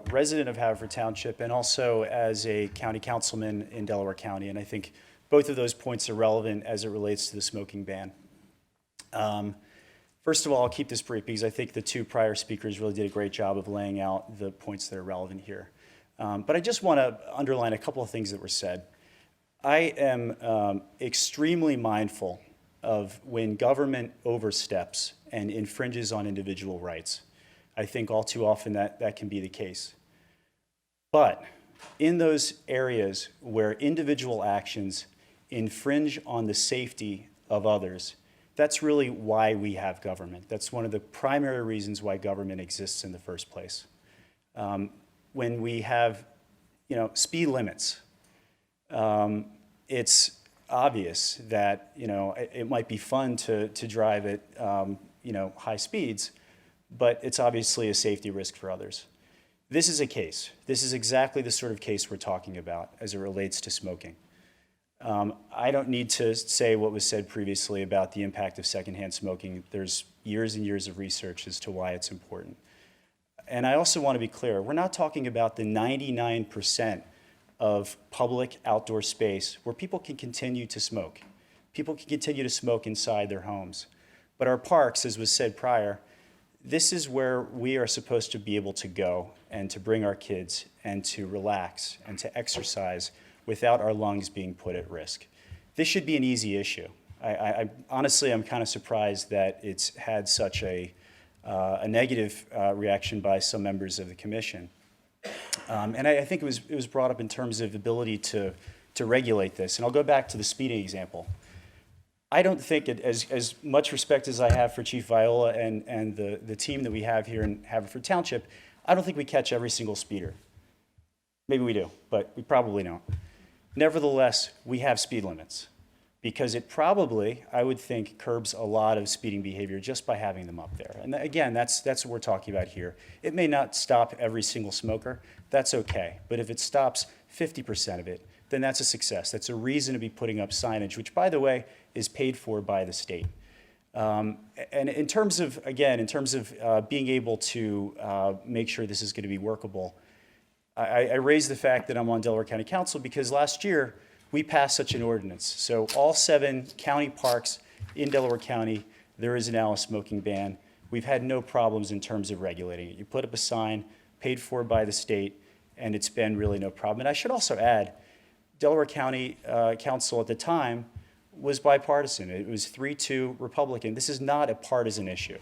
resident of Haverford Township and also as a county councilman in Delaware County, and I think both of those points are relevant as it relates to the smoking ban. First of all, I'll keep this brief because I think the two prior speakers really did a great job of laying out the points that are relevant here. But I just want to underline a couple of things that were said. I am extremely mindful of when government oversteps and infringes on individual rights. I think all too often that can be the case. But in those areas where individual actions infringe on the safety of others, that's really why we have government. That's one of the primary reasons why government exists in the first place. When we have, speed limits, it's obvious that, it might be fun to drive at, high speeds, but it's obviously a safety risk for others. This is a case. This is exactly the sort of case we're talking about as it relates to smoking. I don't need to say what was said previously about the impact of secondhand smoking. There's years and years of research as to why it's important. And I also want to be clear, we're not talking about the 99% of public outdoor space where people can continue to smoke. People can continue to smoke inside their homes. But our parks, as was said prior, this is where we are supposed to be able to go and to bring our kids and to relax and to exercise without our lungs being put at risk. This should be an easy issue. Honestly, I'm kind of surprised that it's had such a negative reaction by some members of the commission. And I think it was brought up in terms of ability to regulate this. And I'll go back to the speeding example. I don't think, as much respect as I have for Chief Viola and the team that we have here in Haverford Township, I don't think we catch every single speeder. Maybe we do, but we probably don't. Nevertheless, we have speed limits because it probably, I would think, curbs a lot of speeding behavior just by having them up there. And again, that's what we're talking about here. It may not stop every single smoker. That's okay. But if it stops 50% of it, then that's a success. That's a reason to be putting up signage, which, by the way, is paid for by the state. And in terms of, again, being able to make sure this is going to be workable, I raised the fact that I'm on Delaware County Council because last year we passed such an ordinance. So all 7 county parks in Delaware County, there is now a smoking ban. We've had no problems in terms of regulating it. You put up a sign, paid for by the state, and it's been really no problem. And I should also add, Delaware County Council at the time was bipartisan. It was 3-2 Republican. This is not a partisan issue.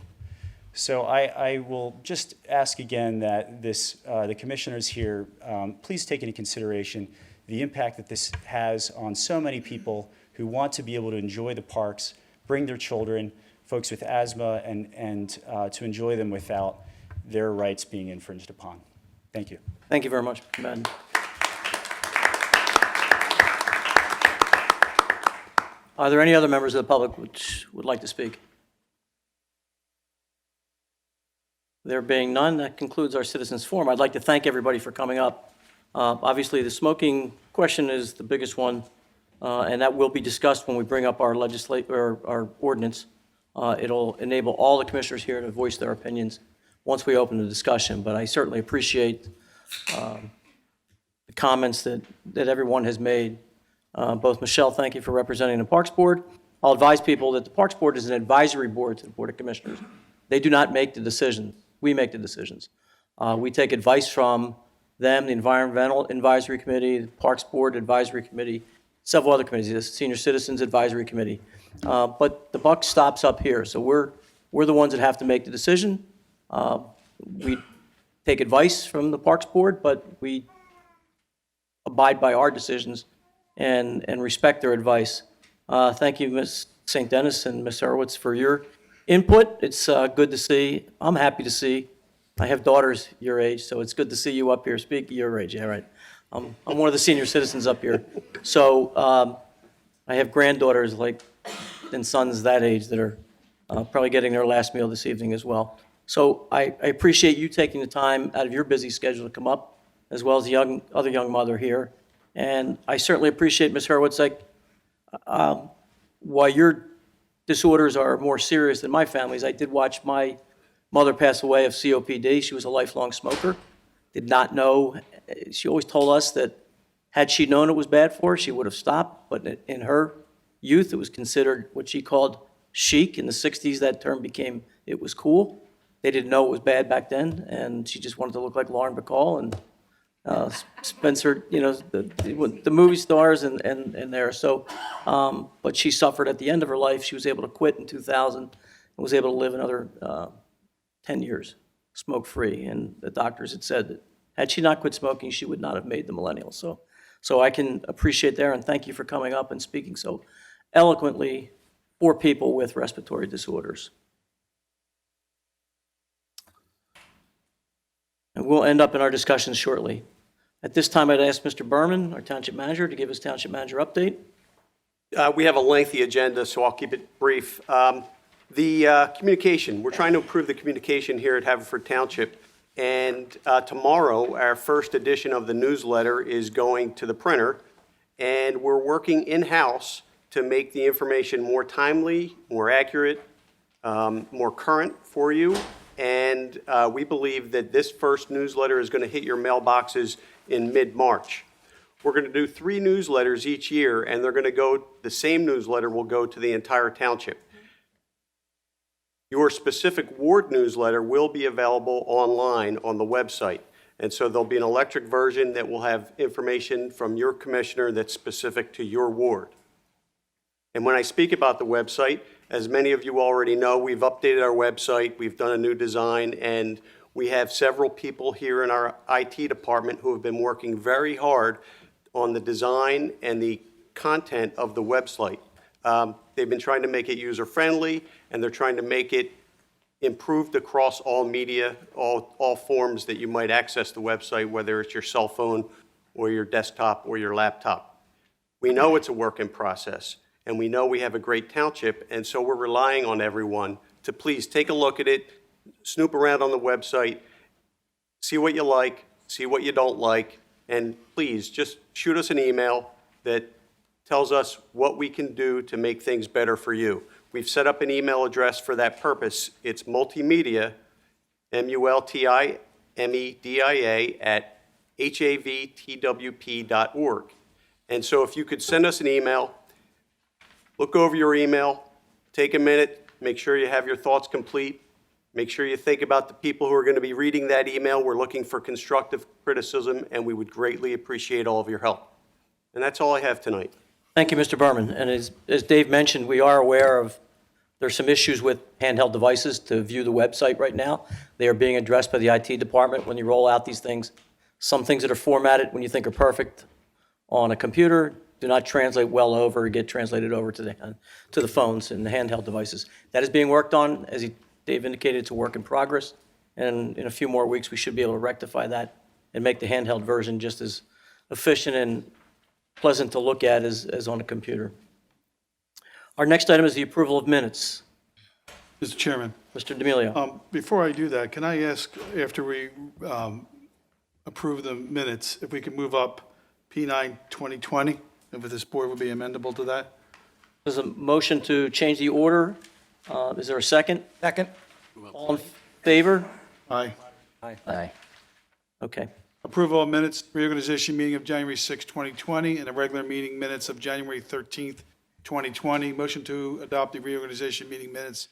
So I will just ask again that the commissioners here please take into consideration the impact that this has on so many people who want to be able to enjoy the parks, bring their children, folks with asthma, and to enjoy them without their rights being infringed upon. Thank you. Thank you very much, Mr. Madden. Are there any other members of the public which would like to speak? There being none, that concludes our citizens' forum. I'd like to thank everybody for coming up. Obviously, the smoking question is the biggest one, and that will be discussed when we bring up our our ordinance. It'll enable all the commissioners here to voice their opinions once we open the discussion, but I certainly appreciate the comments that everyone has made. Both Michelle, thank you for representing the Parks Board. I'll advise people that the Parks Board is an advisory board to the Board of Commissioners. They do not make the decision. We make the decisions. We take advice from them, the Environmental Advisory Committee, the Parks Board Advisory Committee, several other committees, the Senior Citizens Advisory Committee. But the buck stops up here, so we're the ones that have to make the decision. We take advice from the Parks Board, but we abide by our decisions and respect their advice. Thank you, Ms. St. Dennis and Ms. Hurwitz, for your input. It's good to see. I'm happy to see. I have daughters your age, so it's good to see you up here. Speak your age, yeah, right. I'm one of the senior citizens up here. So I have granddaughters and sons that age that are probably getting their last meal this evening as well. So I appreciate you taking the time out of your busy schedule to come up, as well as the other young mother here. And I certainly appreciate, Ms. Hurwitz, while your disorders are more serious than my family's, I did watch my mother pass away of COPD. She was a lifelong smoker. Did not know. She always told us that had she known it was bad for her, she would have stopped. But in her youth, it was considered what she called chic. In the 60s, that term became, it was cool. They didn't know it was bad back then, and she just wanted to look like Lauren Bacall and Spencer, the movie stars and there. So, but she suffered at the end of her life. She was able to quit in 2000 and was able to live another 10 years smoke-free. And the doctors had said that had she not quit smoking, she would not have made the millennial. So I can appreciate there, and thank you for coming up and speaking so eloquently for people with respiratory disorders. And we'll end up in our discussions shortly. At this time, I'd ask Mr. Berman, our Township Manager, to give his Township Manager update. We have a lengthy agenda, so I'll keep it brief. The communication, we're trying to improve the communication here at Haverford Township. And tomorrow, our first edition of the newsletter is going to the printer. And we're working in-house to make the information more timely, more accurate, more current for you. And we believe that this first newsletter is going to hit your mailboxes in mid-March. We're going to do 3 newsletters each year, and they're going to go, the same newsletter will go to the entire township. Your specific ward newsletter will be available online on the website. And so there'll be an electric version that will have information from your commissioner that's specific to your ward. And when I speak about the website, as many of you already know, we've updated our website, we've done a new design, and we have several people here in our IT department who have been working very hard on the design and the content of the website. They've been trying to make it user-friendly, and they're trying to make it improved across all media, all forms that you might access the website, whether it's your cell phone or your desktop or your laptop. We know it's a work in process, and we know we have a great township, and so we're relying on everyone to please take a look at it, snoop around on the website, see what you like, see what you don't like, and please just shoot us an email that tells us what we can do to make things better for you. We've set up an email address for that purpose. It's multimedia, multimedia, at havtwp.org. And so if you could send us an email, look over your email, take a minute, make sure you have your thoughts complete, make sure you think about the people who are going to be reading that email. We're looking for constructive criticism, and we would greatly appreciate all of your help. And that's all I have tonight. Thank you, Mr. Berman. And as Dave mentioned, we are aware of there's some issues with handheld devices to view the website right now. They are being addressed by the IT department when you roll out these things. Some things that are formatted when you think are perfect on a computer do not translate well over or get translated over to the phones and the handheld devices. That is being worked on. As Dave indicated, it's a work in progress. And in a few more weeks, we should be able to rectify that and make the handheld version just as efficient and pleasant to look at as on a computer. Our next item is the approval of minutes. Mr. Chairman, Mr. D'Amelio. before I do that, can I ask, after we approve the minutes, if we can move up P9 2020, if this board would be amendable to that? There's a motion to change the order. Is there a second? Second. All in favor? Aye. Aye. Okay. Approval of minutes, reorganization meeting of January 6, 2020, and the regular meeting minutes of January 13th, 2020. Motion to adopt the reorganization meeting minutes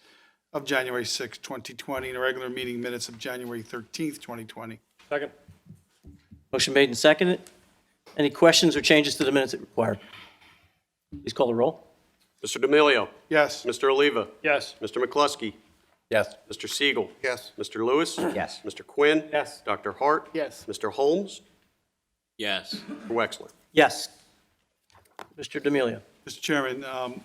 of January 6, 2020, and the regular meeting minutes of January 13th, 2020. Second. Motion made and seconded. Any questions or changes to the minutes that required? Please call the roll. Mr. D'Amelio. Yes. Mr. Oliva. Yes. Mr. McCluskey. Yes. Mr. Siegel. Yes. Mr. Lewis. Yes. Mr. Quinn. Yes. Dr. Hart. Yes. Mr. Holmes. Yes. Mr. Wexler. Yes. Mr. D'Amelio. Mr. Chairman,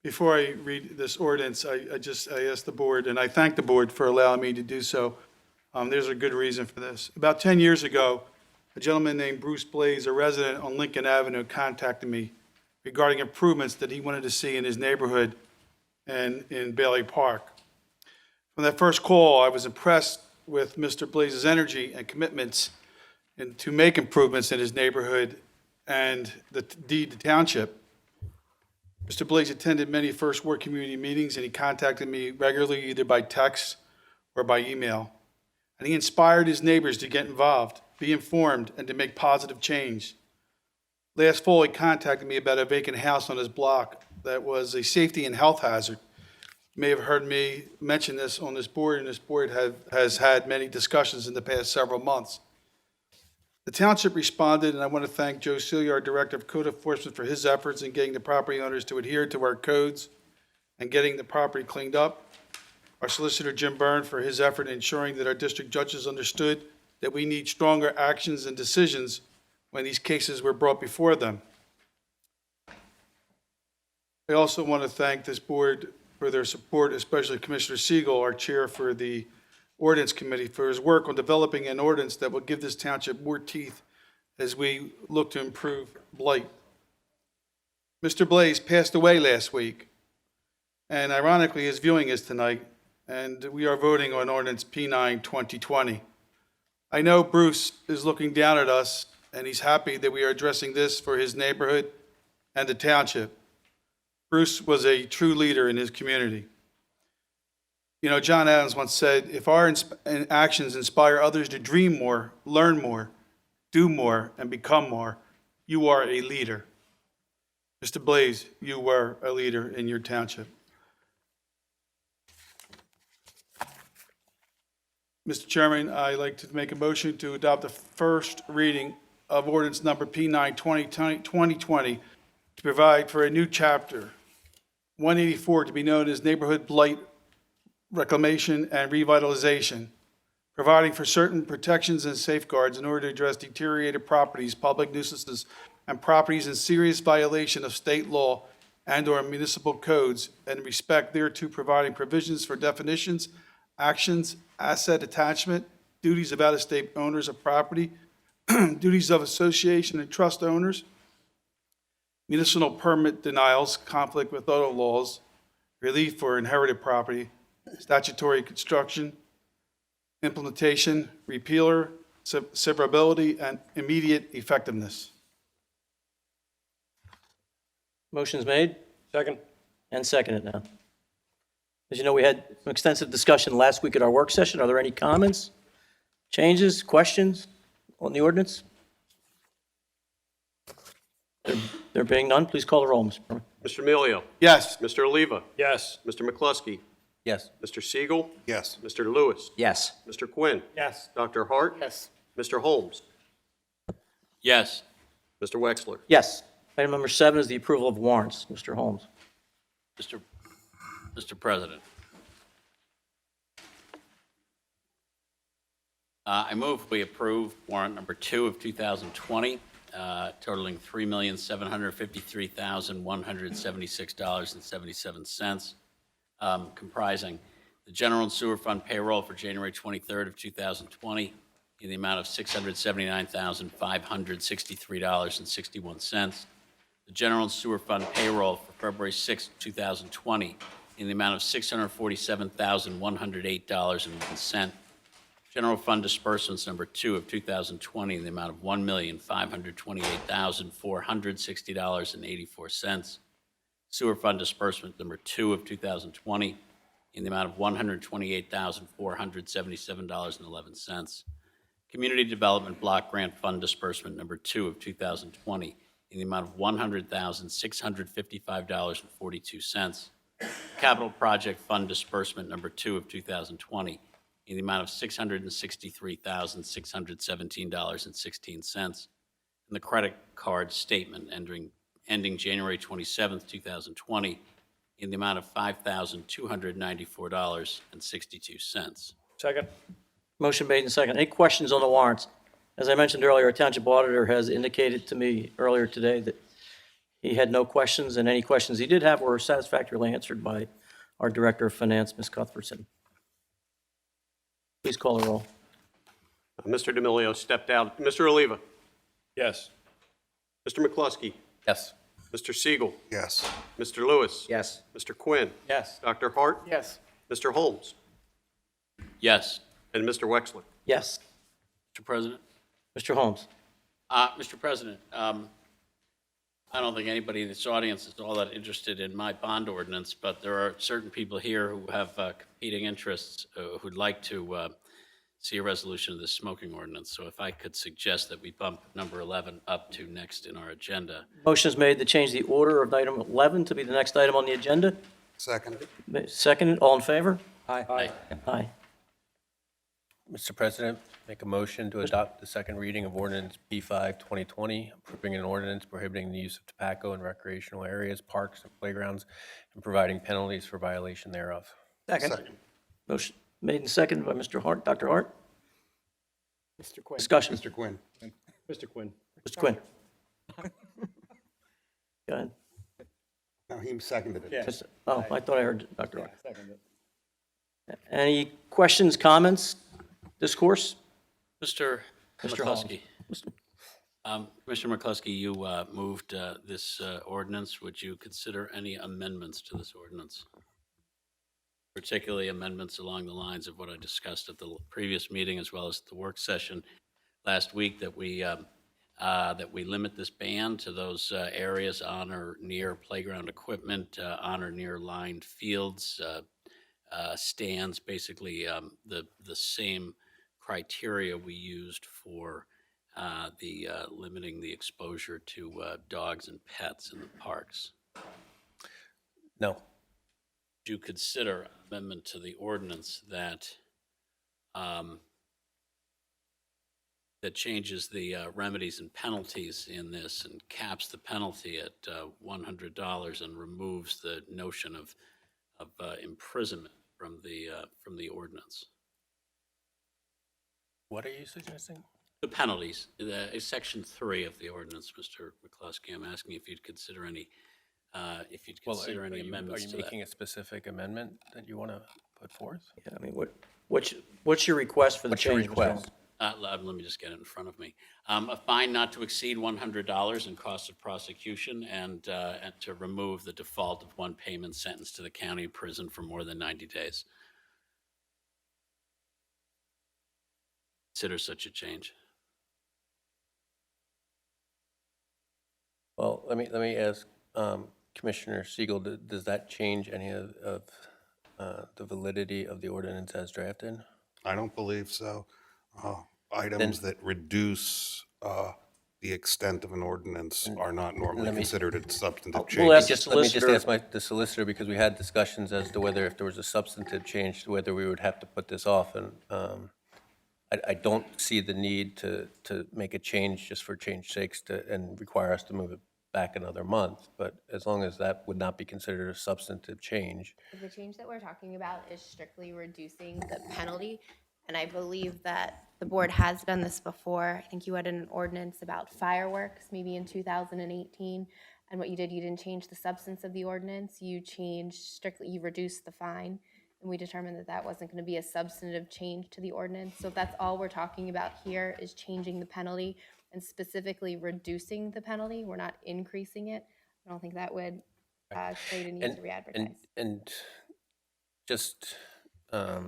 before I read this ordinance, I asked the board, and I thank the board for allowing me to do so. There's a good reason for this. About 10 years ago, a gentleman named Bruce Blaze, a resident on Lincoln Avenue, contacted me regarding improvements that he wanted to see in his neighborhood and in Bailey Park. From that first call, I was impressed with Mr. Blaze's energy and commitments and to make improvements in his neighborhood and the township. Mr. Blaze attended many First Ward community meetings, and he contacted me regularly either by text or by email. And he inspired his neighbors to get involved, be informed, and to make positive change. Last fall, he contacted me about a vacant house on his block that was a safety and health hazard. You may have heard me mention this on this board, and this board has had many discussions in the past several months. The township responded, and I want to thank Joe Celia, our Director of Code Enforcement, for his efforts in getting the property owners to adhere to our codes and getting the property cleaned up. Our solicitor, Jim Byrne, for his effort in ensuring that our district judges understood that we need stronger actions and decisions when these cases were brought before them. I also want to thank this board for their support, especially Commissioner Siegel, our chair for the Ordinance Committee, for his work on developing an ordinance that will give this township more teeth as we look to improve blight. Mr. Blaze passed away last week, and ironically, his viewing is tonight, and we are voting on Ordinance P9 2020. I know Bruce is looking down at us, and he's happy that we are addressing this for his neighborhood and the township. Bruce was a true leader in his community. You know, John Adams once said, if our actions inspire others to dream more, learn more, do more, and become more, you are a leader. Mr. Blaze, you were a leader in your township. Mr. Chairman, I'd like to make a motion to adopt the first reading of ordinance number P9 2020 to provide for a new chapter 184 to be known as Neighborhood Blight Reclamation and Revitalization, providing for certain protections and safeguards in order to address deteriorated properties, public nuisances, and properties in serious violation of state law and/or municipal codes, and in respect thereto providing provisions for definitions, actions, asset attachment, duties of out-of-state owners of property, duties of association and trust owners, municipal permit denials, conflict with other laws, relief for inherited property, statutory construction, implementation, repealer, severability, and immediate effectiveness. Motion's made Second. and seconded now. As you know, we had some extensive discussion last week at our work session. Are there any comments, changes, questions on the ordinance? There being none, please call the roll, Mr. Chairman. Mr. Emilio. Yes. Mr. Oliva. Yes. Mr. McCluskey. Yes. Mr. Siegel. Yes. Mr. Lewis. Yes. Mr. Quinn. Yes. Dr. Hart. Yes. Mr. Holmes. Yes. Mr. Wexler. Yes. Item number 7 is the approval of warrants. Mr. Holmes. Mr. President. I move we approve warrant number 2 of 2020, totaling $3,753,176.77, comprising the general and sewer fund payroll for January 23rd of 2020 in the amount of $679,563.61, the general and sewer fund payroll for February 6th, 2020 in the amount of $647,108.01, general fund disbursements number 2 of 2020 in the amount of $1,528,460.84, sewer fund disbursement number 2 of 2020 in the amount of $128,477.11. Community Development Block Grant Fund Disbursement Number 2 of 2020 in the amount of $100,655.42. Capital Project Fund Disbursement Number 2 of 2020 in the amount of $663,617.16. And the credit card statement ending January 27th, 2020 in the amount of $5,294.62. Second. Motion made and second. Any questions on the warrants? As I mentioned earlier, our township auditor has indicated to me earlier today that he had no questions, and any questions he did have were satisfactorily answered by our Director of Finance, Ms. Cuthbertson. Please call the roll. Mr. D'Amelio stepped out. Mr. Oliva? Yes. Mr. McCluskey? Yes. Mr. Siegel? Yes. Mr. Lewis? Yes. Mr. Quinn? Yes. Dr. Hart? Yes. Mr. Holmes? Yes. And Mr. Wexler? Yes. Mr. President? Mr. Holmes. Mr. President, I don't think anybody in this audience is all that interested in my bond ordinance, but there are certain people here who have competing interests who'd like to see a resolution of this smoking ordinance. So if I could suggest that we bump number 11 up to next in our agenda. Motion is made to change the order of item 11 to be the next item on the agenda. Second. Second, all in favor? Aye. Aye. Mr. President, make a motion to adopt the second reading of ordinance P5 2020, approving an ordinance prohibiting the use of tobacco in recreational areas, parks, and playgrounds, and providing penalties for violation thereof. Second. Motion made and seconded by Mr. Hart. Dr. Hart? Mr. Quinn. Discussion. Mr. Quinn. Mr. Quinn. Mr. Quinn. Go ahead. No, he seconded it. Oh, I thought I heard Dr. Hart. Second. Any questions, comments, discourse? Mr. Mr. McCluskey. Holmes. Commissioner McCluskey, you moved this ordinance. Would you consider any amendments to this ordinance? Particularly amendments along the lines of what I discussed at the previous meeting as well as the work session last week, that we limit this ban to those areas on or near playground equipment, on or near lined fields, stands, basically the same criteria we used for the limiting the exposure to dogs and pets in the parks. No. Do you consider amendment to the ordinance that that changes the remedies and penalties in this and caps the penalty at $100 and removes the notion of imprisonment from the ordinance? What are you suggesting? The penalties, Section 3 of the ordinance, Mr. McCluskey. I'm asking if you'd consider any amendments Are to you that. making a specific amendment that you want to put forth? Yeah, I mean, what's your request for the What's your change? Mr. Holmes? request? Let me just get it in front of me. A fine not to exceed $100 in cost of prosecution and to remove the default of one payment sentence to the county prison for more than 90 days. Consider such a change. Well, let me ask Commissioner Siegel, does that change any of the validity of the ordinance as drafted? I don't believe so. Items that reduce the extent of an ordinance are not normally considered a substantive change. We'll ask the Let me just solicitor. ask the solicitor, because we had discussions as to whether if there was a substantive change, whether we would have to put this off. And I don't see the need to make a change just for change's sake and require us to move it back another month. But as long as that would not be considered a substantive change. The change that we're talking about is strictly reducing the penalty. And I believe that the board has done this before. I think you had an ordinance about fireworks, maybe in 2018. And what you did, you didn't change the substance of the ordinance. You reduced the fine. And we determined that that wasn't going to be a substantive change to the ordinance. So if that's all we're talking about here is changing the penalty and specifically reducing the penalty, we're not increasing it. I don't think that would create a need to re-advertise. And just, I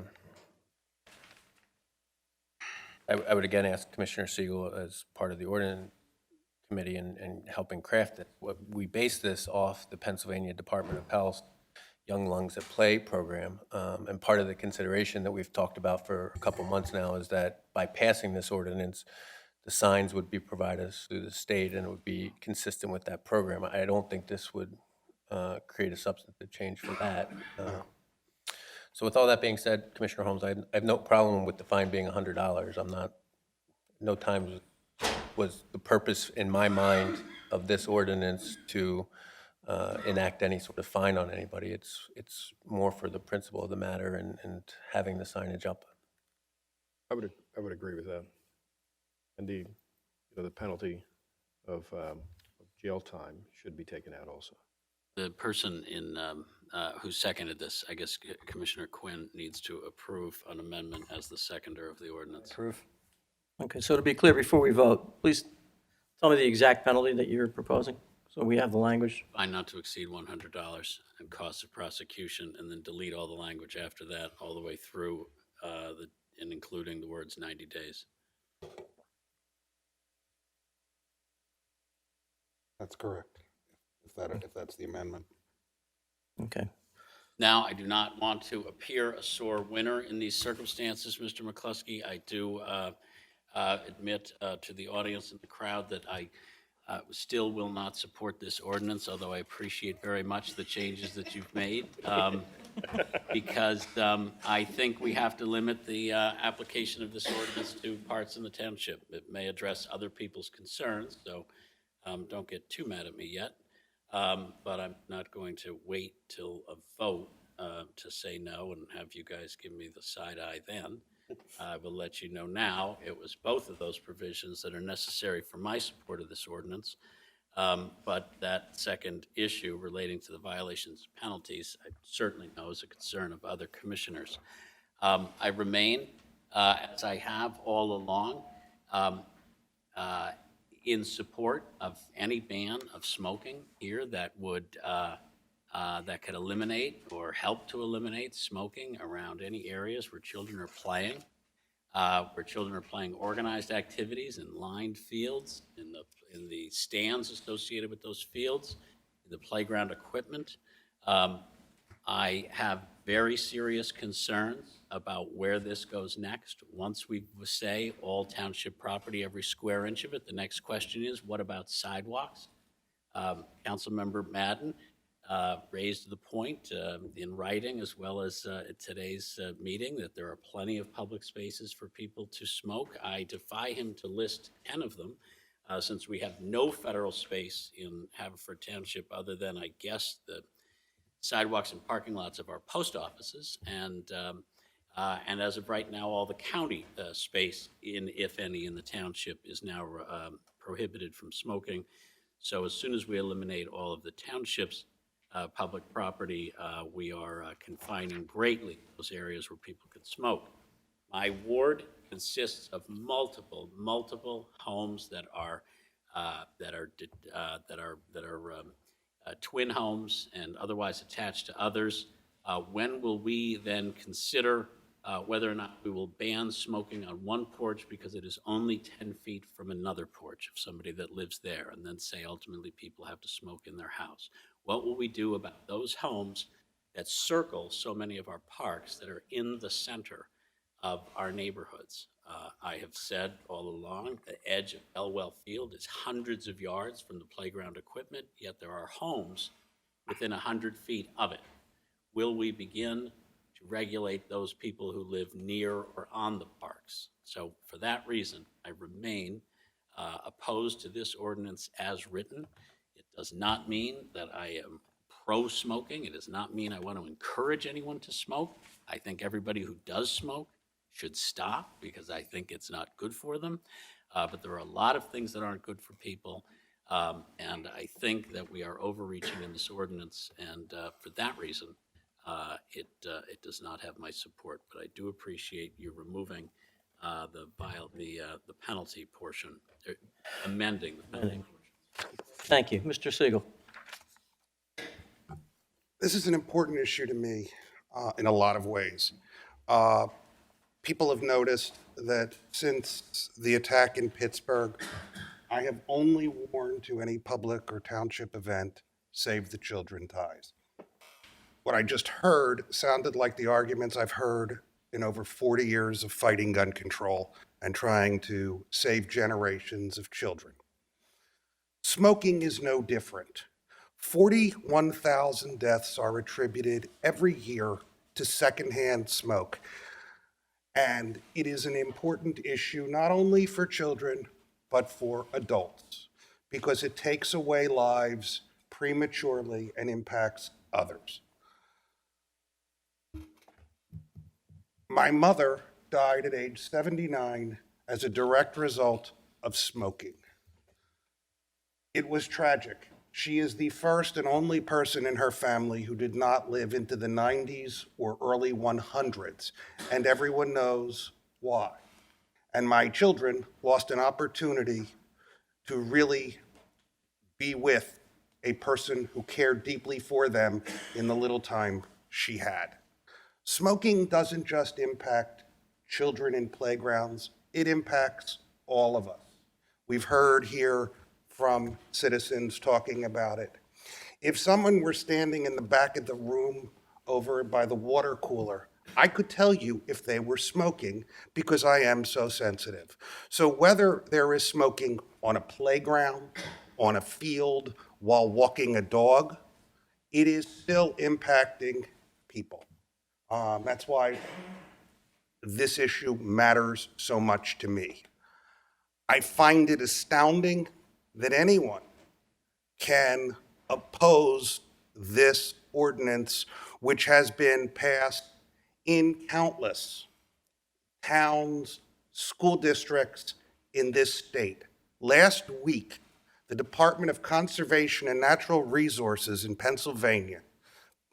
would again ask Commissioner Siegel, as part of the ordinance committee and helping craft it, we base this off the Pennsylvania Department of Health Young Lungs at Play program. And part of the consideration that we've talked about for a couple months now is that by passing this ordinance, the signs would be provided through the state and it would be consistent with that program. I don't think this would create a substantive change for that. So with all that being said, Commissioner Holmes, I have no problem with the fine being $100. I'm not, no time was the purpose in my mind of this ordinance to enact any sort of fine on anybody. It's more for the principle of the matter and having the signage up. I would agree with that. And the penalty of jail time should be taken out also. The person who seconded this, I guess Commissioner Quinn needs to approve an amendment as the seconder of the ordinance. Approve. Okay, so to be clear, before we vote, please tell me the exact penalty that you're proposing, so we have the language. Fine not to exceed $100 and cost of prosecution, and then delete all the language after that, all the way through, and including the words 90 days. That's correct, if that's the amendment. Okay. Now, I do not want to appear a sore winner in these circumstances, Mr. McCluskey. I do admit to the audience and the crowd that I still will not support this ordinance, although I appreciate very much the changes that you've made, because I think we have to limit the application of this ordinance to parts in the township. It may address other people's concerns, so don't get too mad at me yet. But I'm not going to wait till a vote to say no and have you guys give me the side eye then. I will let you know now, it was both of those provisions that are necessary for my support of this ordinance. But that second issue relating to the violations and penalties, I certainly know is a concern of other commissioners. I remain, as I have all along, in support of any ban of smoking here that would that could eliminate or help to eliminate smoking around any areas where children are playing, organized activities in lined fields, in the stands associated with those fields, the playground equipment. I have very serious concerns about where this goes next. Once we say all township property, every square inch of it, the next question is, what about sidewalks? Councilmember Madden raised the point in writing as well as at today's meeting that there are plenty of public spaces for people to smoke. I defy him to list 10 of them since we have no federal space in Haverford Township other than, I guess, the sidewalks and parking lots of our post offices, and as of right now, all the county space, if any, in the township is now prohibited from smoking. So as soon as we eliminate all of the township's public property, we are confining greatly those areas where people can smoke. My ward consists of multiple homes that are twin homes and otherwise attached to others. When will we then consider whether or not we will ban smoking on one porch because it is only 10 feet from another porch of somebody that lives there, and then say ultimately people have to smoke in their house? What will we do about those homes that circle so many of our parks that are in the center of our neighborhoods? I have said all along, the edge of Elwell Field is hundreds of yards from the playground equipment, yet there are homes within 100 feet of it. Will we begin to regulate those people who live near or on the parks? So for that reason, I remain opposed to this ordinance as written. It does not mean that I am pro-smoking. It does not mean I want to encourage anyone to smoke. I think everybody who does smoke should stop because I think it's not good for them. But there are a lot of things that aren't good for people. And I think that we are overreaching in this ordinance. And for that reason, it does not have my support. But I do appreciate you removing the penalty portion, amending the penalty portion. Thank you. Mr. Siegel. This is an important issue to me in a lot of ways. People have noticed that since the attack in Pittsburgh, I have only worn to any public or township event Save the Children ties. What I just heard sounded like the arguments I've heard in over 40 years of fighting gun control and trying to save generations of children. Smoking is no different. 41,000 deaths are attributed every year to secondhand smoke. And it is an important issue not only for children, but for adults, because it takes away lives prematurely and impacts others. My mother died at age 79 as a direct result of smoking. It was tragic. She is the first and only person in her family who did not live into the 90s or early 100s, and everyone knows why. And my children lost an opportunity to really be with a person who cared deeply for them in the little time she had. Smoking doesn't just impact children in playgrounds, it impacts all of us. We've heard here from citizens talking about it. If someone were standing in the back of the room over by the water cooler, I could tell you if they were smoking because I am so sensitive. So whether there is smoking on a playground, on a field, while walking a dog, it is still impacting people. That's why this issue matters so much to me. I find it astounding that anyone can oppose this ordinance, which has been passed in countless towns, school districts in this state. Last week, the Department of Conservation and Natural Resources in Pennsylvania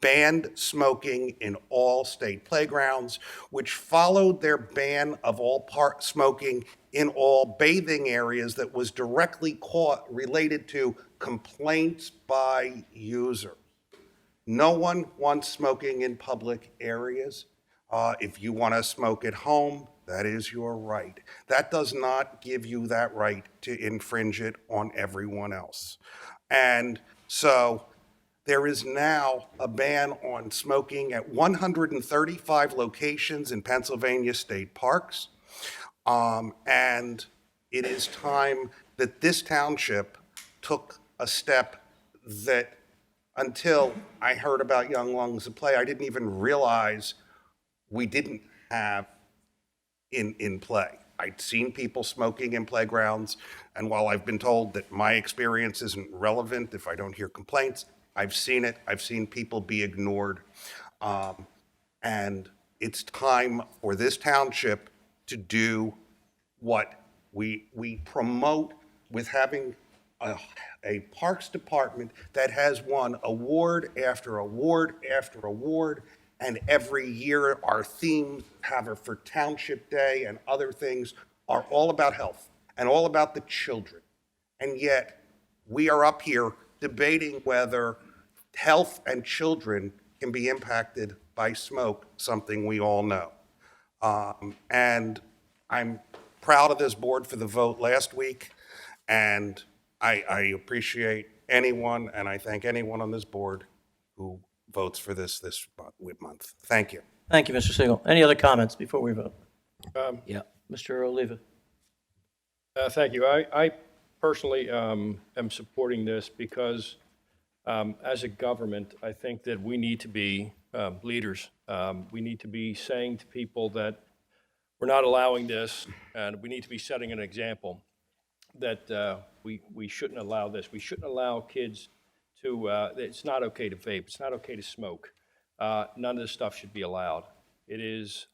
banned smoking in all state playgrounds, which followed their ban of all smoking in all bathing areas that was directly related to complaints by users. No one wants smoking in public areas. If you want to smoke at home, that is your right. That does not give you that right to infringe it on everyone else. And so there is now a ban on smoking at 135 locations in Pennsylvania state parks. And it is time that this township took a step that until I heard about Young Lungs of Play, I didn't even realize we didn't have in play. I'd seen people smoking in playgrounds, and while I've been told that my experience isn't relevant if I don't hear complaints, I've seen it. I've seen people be ignored. And it's time for this township to do what we promote with having a parks department that has won award after award after award. And every year our themes, Haverford Township Day and other things, are all about health and all about the children. And yet we are up here debating whether health and children can be impacted by smoke, something we all know. And I'm proud of this board for the vote last week, and I appreciate anyone, and I thank anyone on this board who votes for this month. Thank you. Thank you, Mr. Siegel. Any other comments before we vote? Yeah. Mr. Oliva. Thank you. I personally am supporting this because as a government, I think that we need to be leaders. We need to be saying to people that we're not allowing this, and we need to be setting an example that we shouldn't allow this. We shouldn't allow kids to, it's not okay to vape, it's not okay to smoke. None of this stuff should be allowed. It is,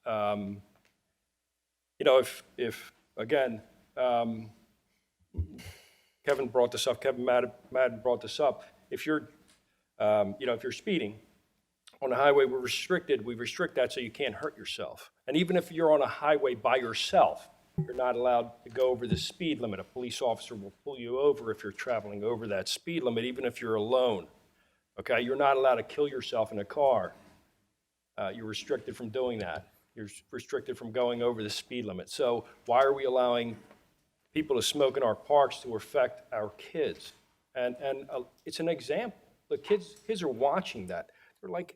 if again, Kevin brought this up, Kevin Madden brought this up, if you're, if you're speeding on a highway, we restrict that so you can't hurt yourself. And even if you're on a highway by yourself, you're not allowed to go over the speed limit. A police officer will pull you over if you're traveling over that speed limit, even if you're alone. Okay, you're not allowed to kill yourself in a car. You're restricted from doing that. You're restricted from going over the speed limit. So why are we allowing people to smoke in our parks to affect our kids? And it's an example. The kids are watching that. They're like,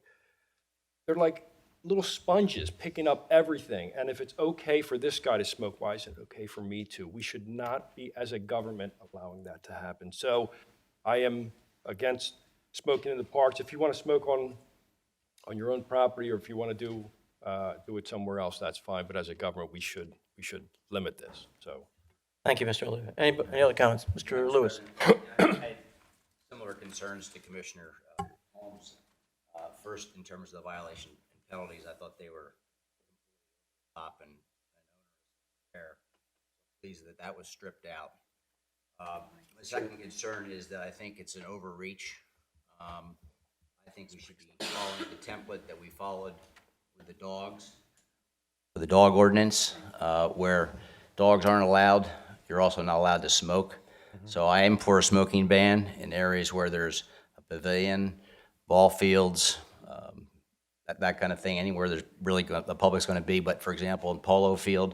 they're like little sponges picking up everything. And if it's okay for this guy to smoke, why is it okay for me to? We should not be, as a government, allowing that to happen. So I am against smoking in the parks. If you want to smoke on your own property, or if you want to do it somewhere else, that's fine. But as a government, we should limit this. So. Thank you, Mr. Lewis. Any other comments? Mr. Lewis? I had similar concerns to Commissioner Holmes. First, in terms of the violation and penalties, I thought they were top and fair. Pleased that that was stripped out. The second concern is that I think it's an overreach. I think we should be following the template that we followed with the dogs. With the dog ordinance, where dogs aren't allowed, you're also not allowed to smoke. So I am for a smoking ban in areas where there's a pavilion, ball fields, that kind of thing, anywhere there's really, the public's going to be. But for example, in Polo Field,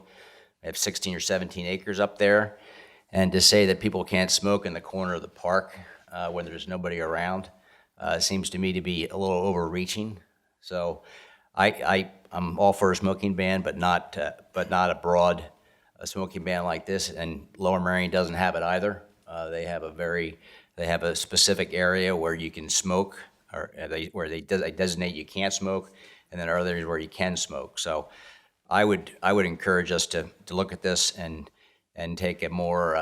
they have 16 or 17 acres up there. And to say that people can't smoke in the corner of the park when there's nobody around seems to me to be a little overreaching. So I'm all for a smoking ban, but not a broad smoking ban like this. And Lower Merion doesn't have it either. They have a specific area where you can smoke, or where they designate you can't smoke, and then others where you can smoke. So I would encourage us to look at this and take a more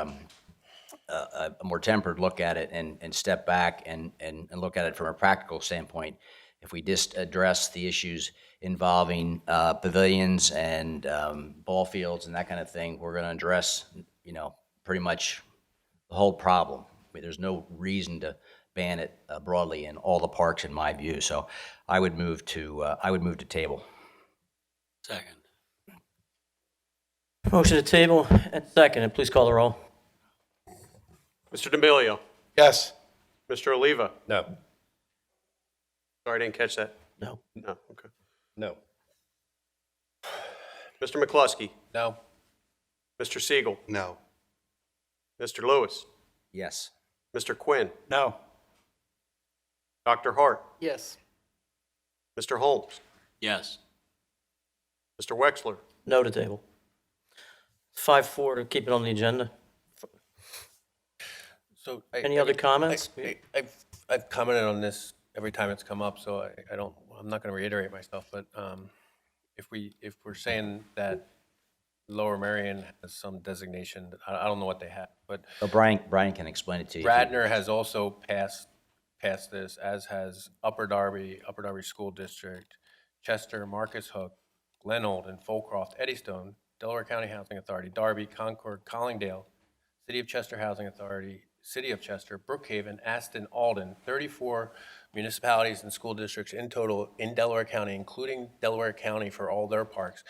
tempered look at it and step back and look at it from a practical standpoint. If we just address the issues involving pavilions and ball fields and that kind of thing, we're going to address, pretty much the whole problem. I mean, there's no reason to ban it broadly in all the parks, in my view. So I would move to table. Second. Motion to table and second, and please call the roll. Mr. D'Amelio. Yes. Mr. Oliva. No. Sorry, I didn't catch that. No. No, okay. No. Mr. McCluskey. No. Mr. Siegel. No. Mr. Lewis. Yes. Mr. Quinn. No. Dr. Hart. Yes. Mr. Holmes. Yes. Mr. Wexler. No to table. 5-4 to keep it on the agenda. So Any other comments? I've commented on this every time it's come up, so I'm not going to reiterate myself, but if we're saying that Lower Merion has some designation, I don't know what they have, but So Brian can explain it to you. Radnor has also passed this, as has Upper Darby School District, Chester, Marcus Hook, Glenold, and Folcroft, Eddystone, Delaware County Housing Authority, Darby, Concord, Collingdale, City of Chester Housing Authority, City of Chester, Brookhaven, Aston, Alden, 34 municipalities and school districts in total in Delaware County, including Delaware County for all their parks,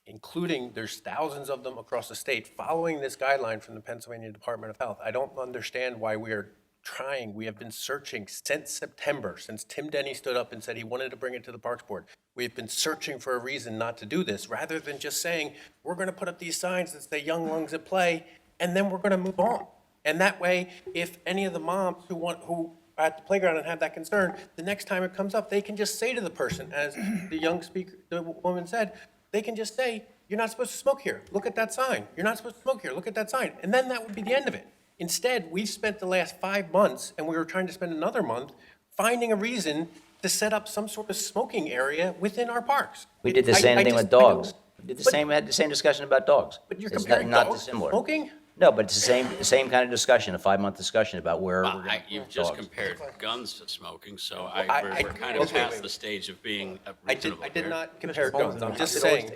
including there's thousands of them across the state following this guideline from the Pennsylvania Department of Health. I don't understand why we are trying. We have been searching since September, since Tim Denny stood up and said he wanted to bring it to the Parks Board. We've been searching for a reason not to do this, rather than just saying, we're going to put up these signs that say young lungs at play, and then we're going to move on. And that way, if any of the moms who are at the playground and have that concern, the next time it comes up, they can just say to the person, as the woman said, they can just say, you're not supposed to smoke here. Look at that sign. You're not supposed to smoke here. Look at that sign. And then that would be the end of it. Instead, we've spent the last 5 months, and we were trying to spend another month, finding a reason to set up some sort of smoking area within our parks. We did the same thing with dogs. We did had the same discussion about dogs. But you're It's comparing not dogs to dissimilar. smoking? No, but it's the same kind of discussion, a 5-month discussion about where we're going You've with just dogs. compared guns to smoking, so we're kind okay, of past the stage of being reasonable I did here. not compare guns. I'm just saying.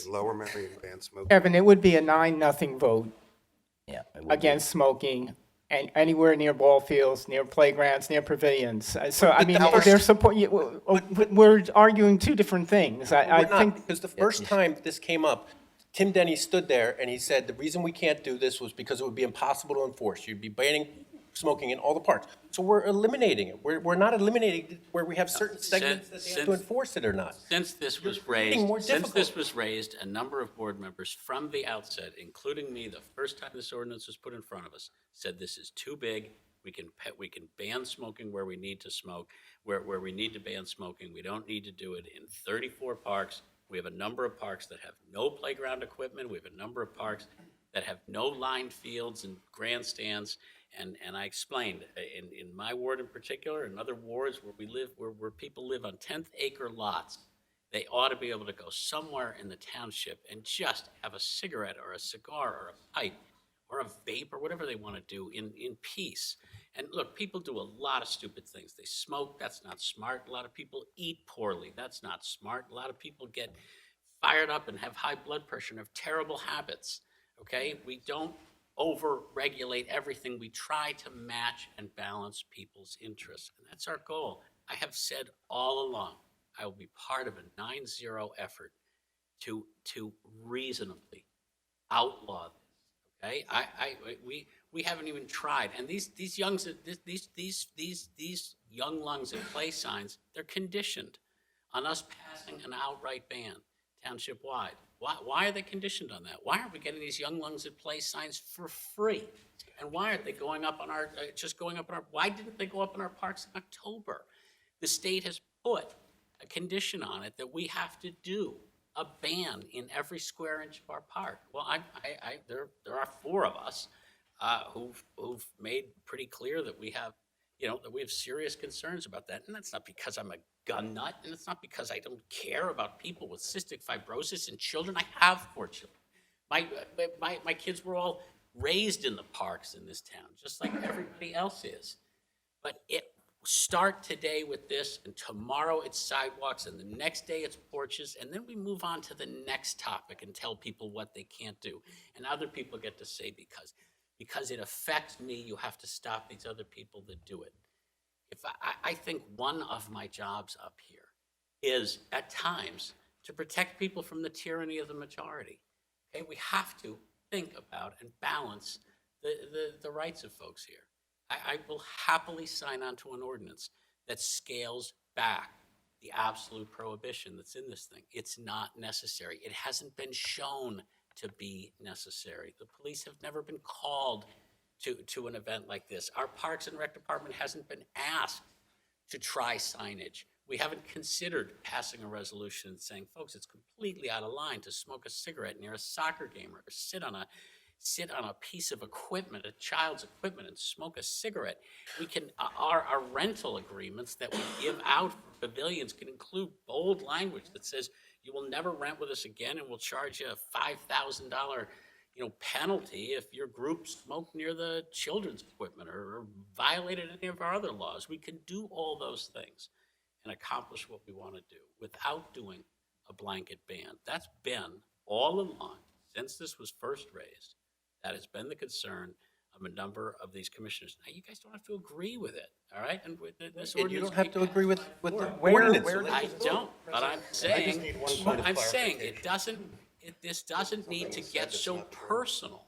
Lower Merion ban smoking. Kevin, it would be a 9-0 vote Yeah. it would be. against smoking and anywhere near ball fields, near playgrounds, near pavilions. So, I mean, there's support, we're arguing two different things. I We're not, think, because the first time this came up, Tim Denny stood there and he said, the reason we can't do this was because it would be impossible to enforce. You'd be banning smoking in all the parks. So we're eliminating it. We're not eliminating it where we have certain segments that they have to enforce it or not. Since this was making it more raised, difficult. a number of board members from the outset, including me, the first time this ordinance was put in front of us, said this is too big. We can ban smoking where we need to smoke, where we need to ban smoking. We don't need to do it in 34 parks. We have a number of parks that have no playground equipment. We have a number of parks that have no lined fields and grandstands. And I explained, in my ward in particular, and other wards where we live, where people live on 10th acre lots, they ought to be able to go somewhere in the township and just have a cigarette or a cigar or a pipe or a vape or whatever they want to do in peace. And look, people do a lot of stupid things. They smoke, that's not smart. A lot of people eat poorly, that's not smart. A lot of people get fired up and have high blood pressure and have terrible habits, okay? We don't over-regulate everything. We try to match and balance people's interests, and that's our goal. I have said all along, I will be part of a 9-0 effort to reasonably outlaw this. Okay, we haven't even tried, and these young lungs at play signs, they're conditioned on us passing an outright ban township wide. Why are they conditioned on that? Why aren't we getting these young lungs at play signs for free? And why aren't they going up on our why didn't they go up in our parks in October? The state has put a condition on it that we have to do a ban in every square inch of our park. Well, there are 4 of us who've made pretty clear that we have, that we have serious concerns about that. And that's not because I'm a gun nut, and it's not because I don't care about people with cystic fibrosis and children. I have 4 children. My kids were all raised in the parks in this town, just like everybody else is. But start today with this, and tomorrow it's sidewalks, and the next day it's porches, and then we move on to the next topic and tell people what they can't do. And other people get to say, because it affects me, you have to stop these other people that do it. I think one of my jobs up here is, at times, to protect people from the tyranny of the majority. Okay, we have to think about and balance the rights of folks here. I will happily sign on to an ordinance that scales back the absolute prohibition that's in this thing. It's not necessary. It hasn't been shown to be necessary. The police have never been called to an event like this. Our Parks and Rec Department hasn't been asked to try signage. We haven't considered passing a resolution and saying, folks, it's completely out of line to smoke a cigarette near a soccer game or sit on a piece of equipment, a child's equipment, and smoke a cigarette. We can, our rental agreements that we give out for pavilions can include bold language that says you will never rent with us again, and we'll charge you a $5,000 penalty if your group smoked near the children's equipment or violated any of our other laws. We can do all those things and accomplish what we want to do without doing a blanket ban. That's been all along, since this was first raised, that has been the concern of a number of these commissioners. Now, you guys don't have to agree with it, all right? And with this And you don't have to agree with the where ordinance. I don't, but I'm saying, this doesn't need to get so personal,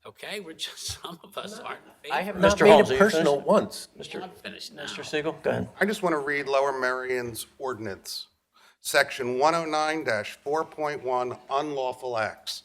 okay? We're just, some of us aren't in favor. I have not made it personal once. I'm finished now. Mr. Siegel, go ahead. I just want to read Lower Merion's ordinance, section 109-4.1, unlawful acts.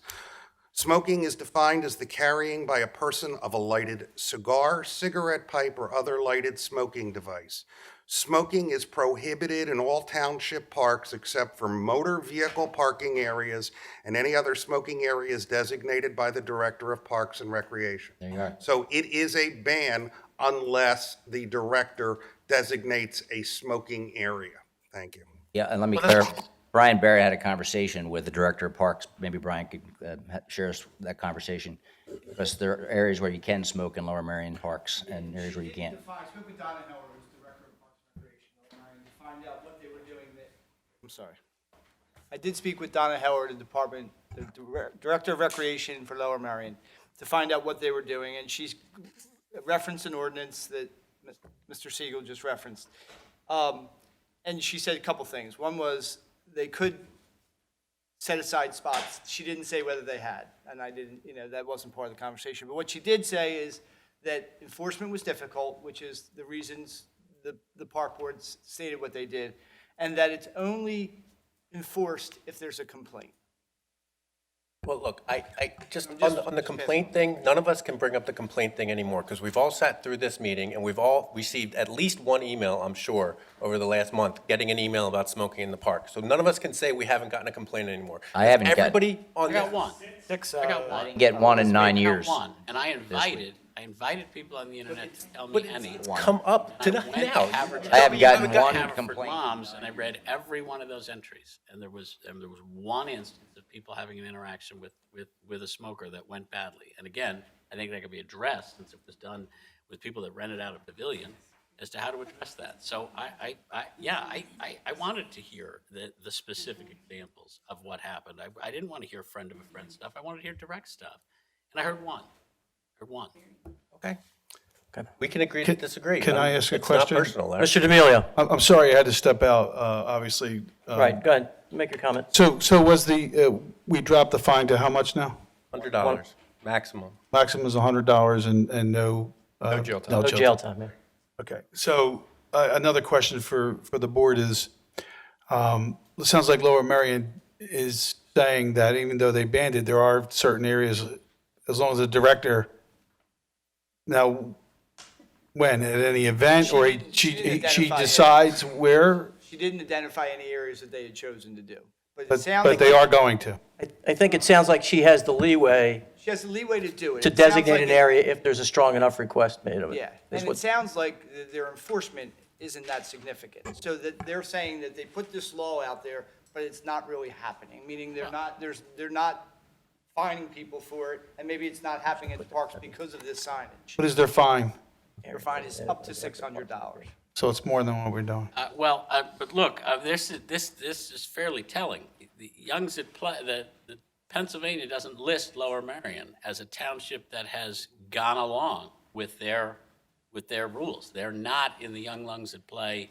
Smoking is defined as the carrying by a person of a lighted cigar, cigarette pipe, or other lighted smoking device. Smoking is prohibited in all township parks except for motor vehicle parking areas and any other smoking areas designated by the Director of Parks and Recreation. There you are. So it is a ban unless the director designates a smoking area. Thank you. Yeah, and let me clarify. Brian Barry had a conversation with the Director of Parks. Maybe Brian could share us that conversation. Because there are areas where you can smoke in Lower Merion parks and areas where you can't. I spoke with Donna Howard, who's Director of Parks and Recreation, to find out what they were doing that. I'm sorry. I did speak with Donna Howard, the Director of Recreation for Lower Merion, to find out what they were doing, and she's referenced an ordinance that Mr. Siegel just referenced. And she said a couple things. One was they could set aside spots. She didn't say whether they had, and I didn't, that wasn't part of the conversation. But what she did say is that enforcement was difficult, which is the reasons the park boards stated what they did, and that it's only enforced if there's a complaint. Well, look, I just, on the complaint thing, none of us can bring up the complaint thing anymore, because we've all sat through this meeting, and we've all received at least one email, I'm sure, over the last month, getting an email about smoking in the park. So none of us can say we haven't gotten a complaint anymore. I haven't gotten- Everybody on I the. got one. I got one. I didn't get one in 9 years. I got one, and I invited people on the internet to tell But me any. it's come up I tonight went to now. Haverford- I haven't gotten I went to one Haverford complaint. Moms, and I read every one of those entries, and there was one instance of people having an interaction with a smoker that went badly. And again, I think that could be addressed, since it was done with people that rented out a pavilion, as to how to address that. So I wanted to hear the specific examples of what happened. I didn't want to hear friend of a friend stuff. I wanted to hear direct stuff, and I heard one. Okay. We can agree to disagree. Can I ask a It's not question? personal, Larry. Mr. D'Amelio. I'm sorry, I had to step out, obviously. Right, go ahead, make your comment. So was we dropped the fine to how much now? $100 maximum. Maximum is $100 and no. No jail time. No jail time, yeah. Okay, so another question for the board is, it sounds like Lower Merion is saying that even though they banned it, there are certain areas, as long as the director, now, when, at any event, or she identify it. decides where, She didn't identify any areas that they had chosen to do. But it but sounds like they are going to. I think it sounds like she has the leeway she has the leeway to do it. to It sounds designate like an it- area if there's a strong enough request made of it. Yeah, is and what- it sounds like their enforcement isn't that significant. So that they're saying that they put this law out there, but it's not really happening, meaning they're not fining people for it, and maybe it's not happening at the parks because of this signage. What is their fine? Their fine is up to $600. So it's more than what we're doing. But look, this is fairly telling. The Youngs at Play, the Pennsylvania doesn't list Lower Merion as a township that has gone along with their rules. They're not in the Young Lungs at Play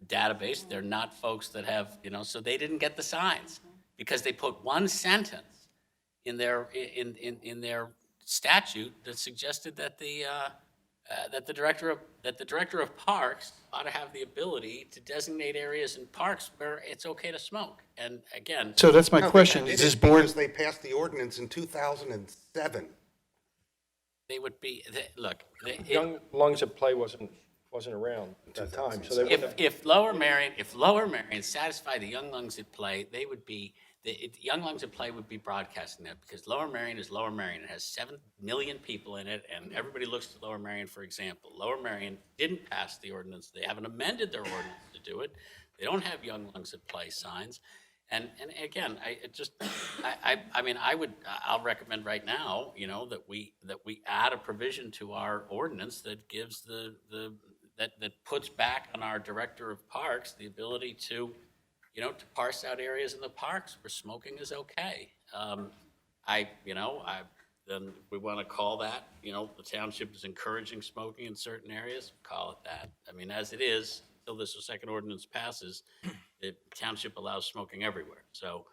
database. They're not folks that have, so they didn't get the signs because they put one sentence in their statute that suggested that the director of parks ought to have the ability to designate areas in parks where it's okay to smoke. And again, So that's my No, question, they is did this it board, because they passed the ordinance in 2007. they would be look. Young Lungs at Play wasn't around at that time, so they wouldn't have. If Lower Merion satisfied the Young Lungs at Play, they would be. Young Lungs at Play would be broadcasting that because Lower Merion is Lower Merion. It has 7 million people in it, and everybody looks to Lower Merion for example. Lower Merion didn't pass the ordinance. They haven't amended their ordinance to do it. They don't have Young Lungs at Play signs. And again, I'll recommend right now, that we add a provision to our ordinance that gives that puts back on our director of parks the ability to parse out areas in the parks where smoking is okay. Then we want to call that, the township is encouraging smoking in certain areas, call it that. As it is, until this second ordinance passes, the township allows smoking everywhere. So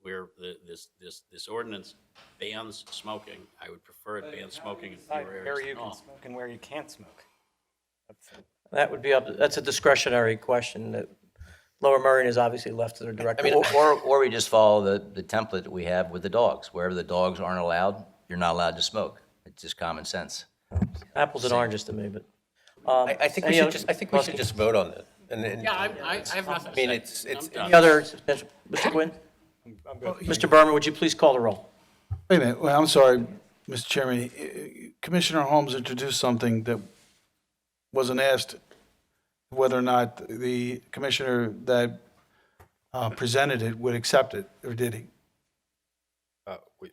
this ordinance bans smoking. I would prefer it bans smoking in fewer areas Where you than can all. smoke and where you can't smoke. That would be that's a discretionary question that Lower Merion is obviously left to their director. Or we just follow the template that we have with the dogs. Wherever the dogs aren't allowed, you're not allowed to smoke. It's just common sense. Apples and oranges to me, but. I think we should just vote on it. Yeah, I have nothing to say. It's I'm done. Any other, Mr. Quinn? Mr. Berman, would you please call the roll? wait a minute, well, I'm sorry, Mr. Chairman. Commissioner Holmes introduced something that wasn't asked, whether or not the commissioner that presented it would accept it, or did he?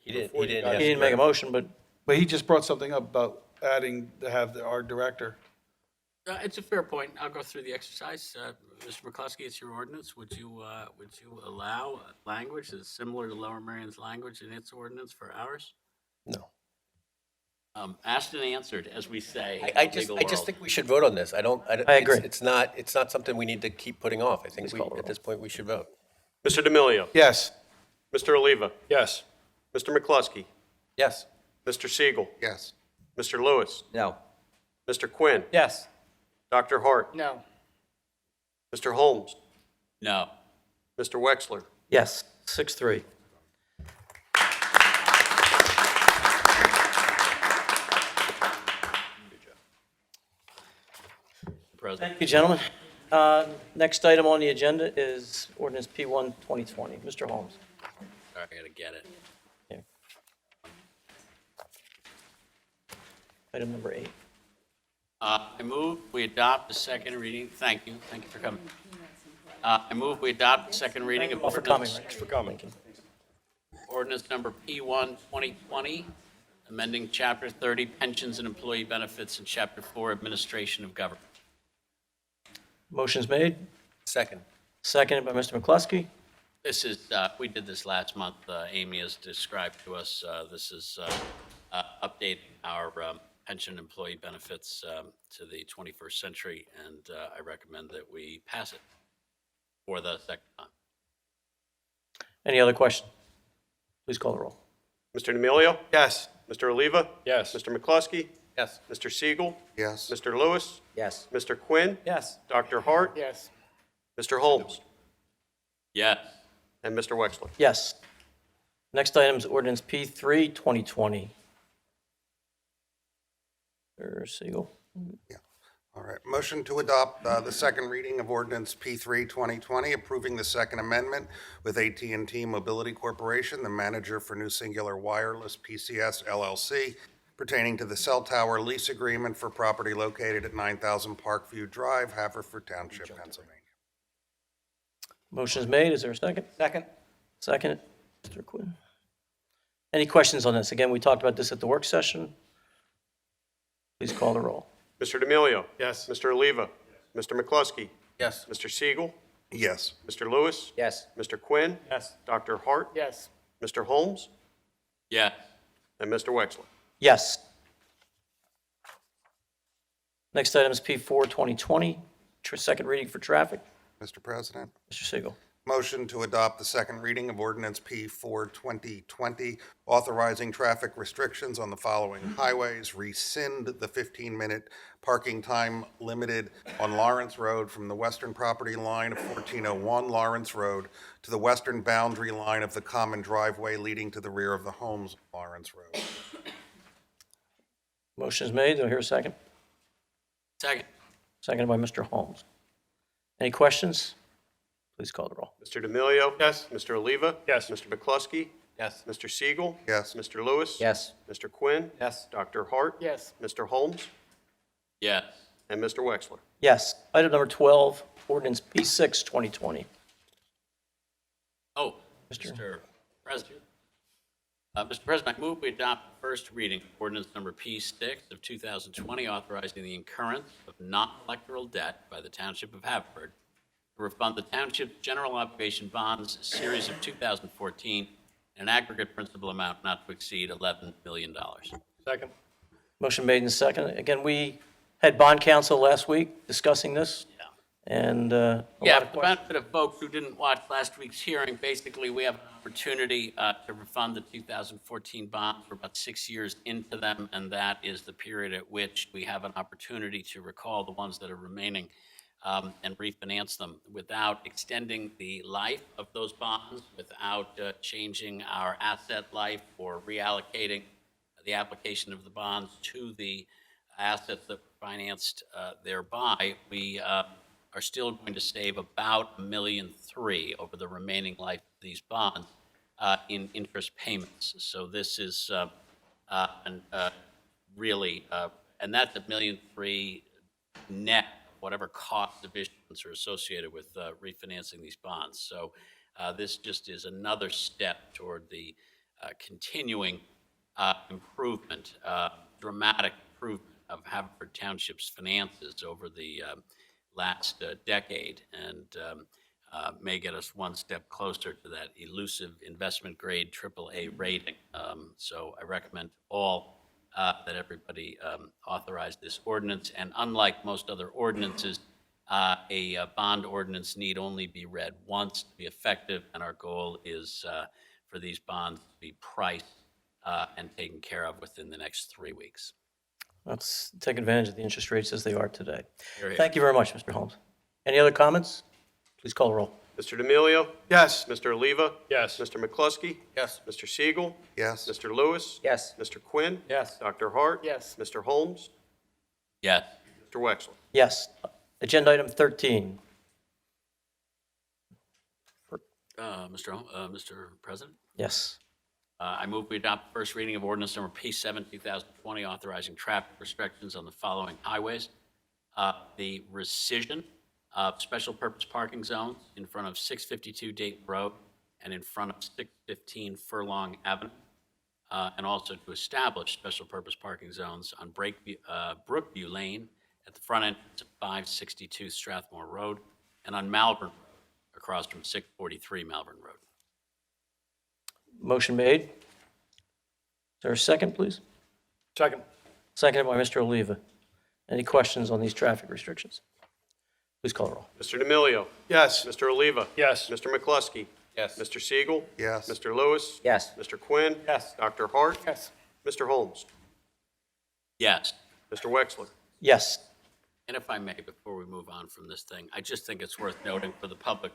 He didn't. He didn't make a motion, but But he just brought something up about adding to have our director. It's a fair point. I'll go through the exercise. Mr. McCluskey, it's your ordinance. Would you allow language that's similar to Lower Merion's language in its ordinance for ours? No. Asked and answered, as we say. I in the just legal world. think we should vote on this. I agree. It's not something we need to keep putting off. I think at this point we should vote. Mr. D'Amelio. Yes. Mr. Oliva. Yes. Mr. McCluskey. Yes. Mr. Siegel. Yes. Mr. Lewis. No. Mr. Quinn. Yes. Dr. Hart. No. Mr. Holmes. No. Mr. Wexler. yes, 6-3. President. Thank you, gentlemen. Next item on the agenda is ordinance P1 2020. Mr. Holmes. Sorry, I gotta get it. Yeah. Item number 8. I move we adopt the second reading. Thank you for coming. I move we adopt the second reading of All for coming, ordinance, right? For coming. ordinance number P1 2020, amending Chapter 30 Pensions and Employee Benefits and Chapter 4 Administration of Government. Motion's made, Second. seconded by Mr. McCluskey. This is, we did this last month. Amy has described to us, this is updating our pension employee benefits to the 21st century, and I recommend that we pass it for the second time. Any other question? Please call the roll. Mr. D'Amelio? Yes. Mr. Oliva? Yes. Mr. McCluskey? Yes. Mr. Siegel? Yes. Mr. Lewis? Yes. Mr. Quinn? Yes. Dr. Hart? Yes. Mr. Holmes? Yes. And Mr. Wexler? Yes. Next item is ordinance P3 2020. Mr. Siegel. All right. Motion to adopt the second reading of ordinance P3 2020, approving the second amendment with AT&T Mobility Corporation, the manager for New Singular Wireless PCS LLC, pertaining to the cell tower lease agreement for property located at 9000 Parkview Drive, Haverford Township, Pennsylvania. Motion is made. Is there a second? Second. Second. Mr. Quinn. Any questions on this? Again, we talked about this at the work session. Please call the roll. Mr. D'Amelio? Yes. Mr. Oliva? Mr. McCluskey? Yes. Mr. Siegel? Yes. Mr. Lewis? Yes. Mr. Quinn? Yes. Dr. Hart? Yes. Mr. Holmes? Yes. And Mr. Wexler? Yes. Next item is P4 2020, second reading for traffic. Mr. President? Mr. Siegel. Motion to adopt the second reading of ordinance P4 2020, authorizing traffic restrictions on the following highways, rescind the 15-minute parking time limited on Lawrence Road from the western property line of 1401 Lawrence Road to the western boundary line of the common driveway leading to the rear of the homes on Lawrence Road. Motion is made. Do I hear a second? Second. Seconded by Mr. Holmes. Any questions? Please call the roll. Mr. D'Amelio? Yes. Mr. Oliva? Yes. Mr. McCluskey? Yes. Mr. Siegel? Yes. Mr. Lewis? Yes. Mr. Quinn? Yes. Dr. Hart? Yes. Mr. Holmes? Yes. And Mr. Wexler? Yes. Item number 12, ordinance P6 2020. Oh, Mr. Mr. President. Mr. President, I move we adopt the first reading of ordinance number P6 of 2020, authorizing the incurrence of non-electoral debt by the Township of Haverford to refund the Township's general obligation bonds, series of 2014, an aggregate principal amount not to exceed $11 million. Second. Motion made and seconded. Again, we had bond counsel last week discussing this. Yeah. And Yeah, for the benefit of folks who didn't watch last week's hearing, basically, we have an opportunity to refund the 2014 bonds. We're about 6 years into them, and that is the period at which we have an opportunity to recall the ones that are remaining and refinance them without extending the life of those bonds, without changing our asset life or reallocating the application of the bonds to the assets that were financed thereby. We are still going to save about $1.3 million over the remaining life of these bonds in interest payments. So this is really, and that's $1.3 million net, whatever cost of issuance are associated with refinancing these bonds. So this just is another step toward the continuing improvement, dramatic improvement of Haverford Township's finances over the last decade, and may get us one step closer to that elusive investment grade AAA rating. So I recommend all that everybody authorize this ordinance. And unlike most other ordinances, a bond ordinance need only be read once to be effective, and our goal is for these bonds to be priced and taken care of within the next 3 weeks. let's take advantage of the interest rates as they are today. Here, here. Thank you very much, Mr. Holmes. Any other comments? Please call the roll. Mr. D'Amelio? Yes. Mr. Oliva? Yes. Mr. McCluskey? Yes. Mr. Siegel? Yes. Mr. Lewis? Yes. Mr. Quinn? Yes. Dr. Hart? Yes. Mr. Holmes? Yes. Mr. Wexler? Yes. Agenda item 13. Mr. President? Yes. I move we adopt first reading of ordinance number P7, 2020, authorizing traffic restrictions on the following highways. The rescission of special purpose parking zones in front of 652 Dayton Road and in front of 615 Furlong Avenue, and also to establish special purpose parking zones on Brookview Lane at the front entrance of 562 Strathmore Road and on Malvern Road across from 643 Malvern Road. Motion made. Is there a second, please? Second. Seconded by Mr. Oliva. Any questions on these traffic restrictions? Please call the roll. Mr. D'Amelio. Yes. Mr. Oliva. Yes. Mr. McCluskey. Yes. Mr. Siegel. Yes. Mr. Lewis. Yes. Mr. Quinn. Yes. Dr. Hart. Yes. Mr. Holmes. Yes. Mr. Wexler. Yes. And if I may, before we move on from this thing, I just think it's worth noting for the public's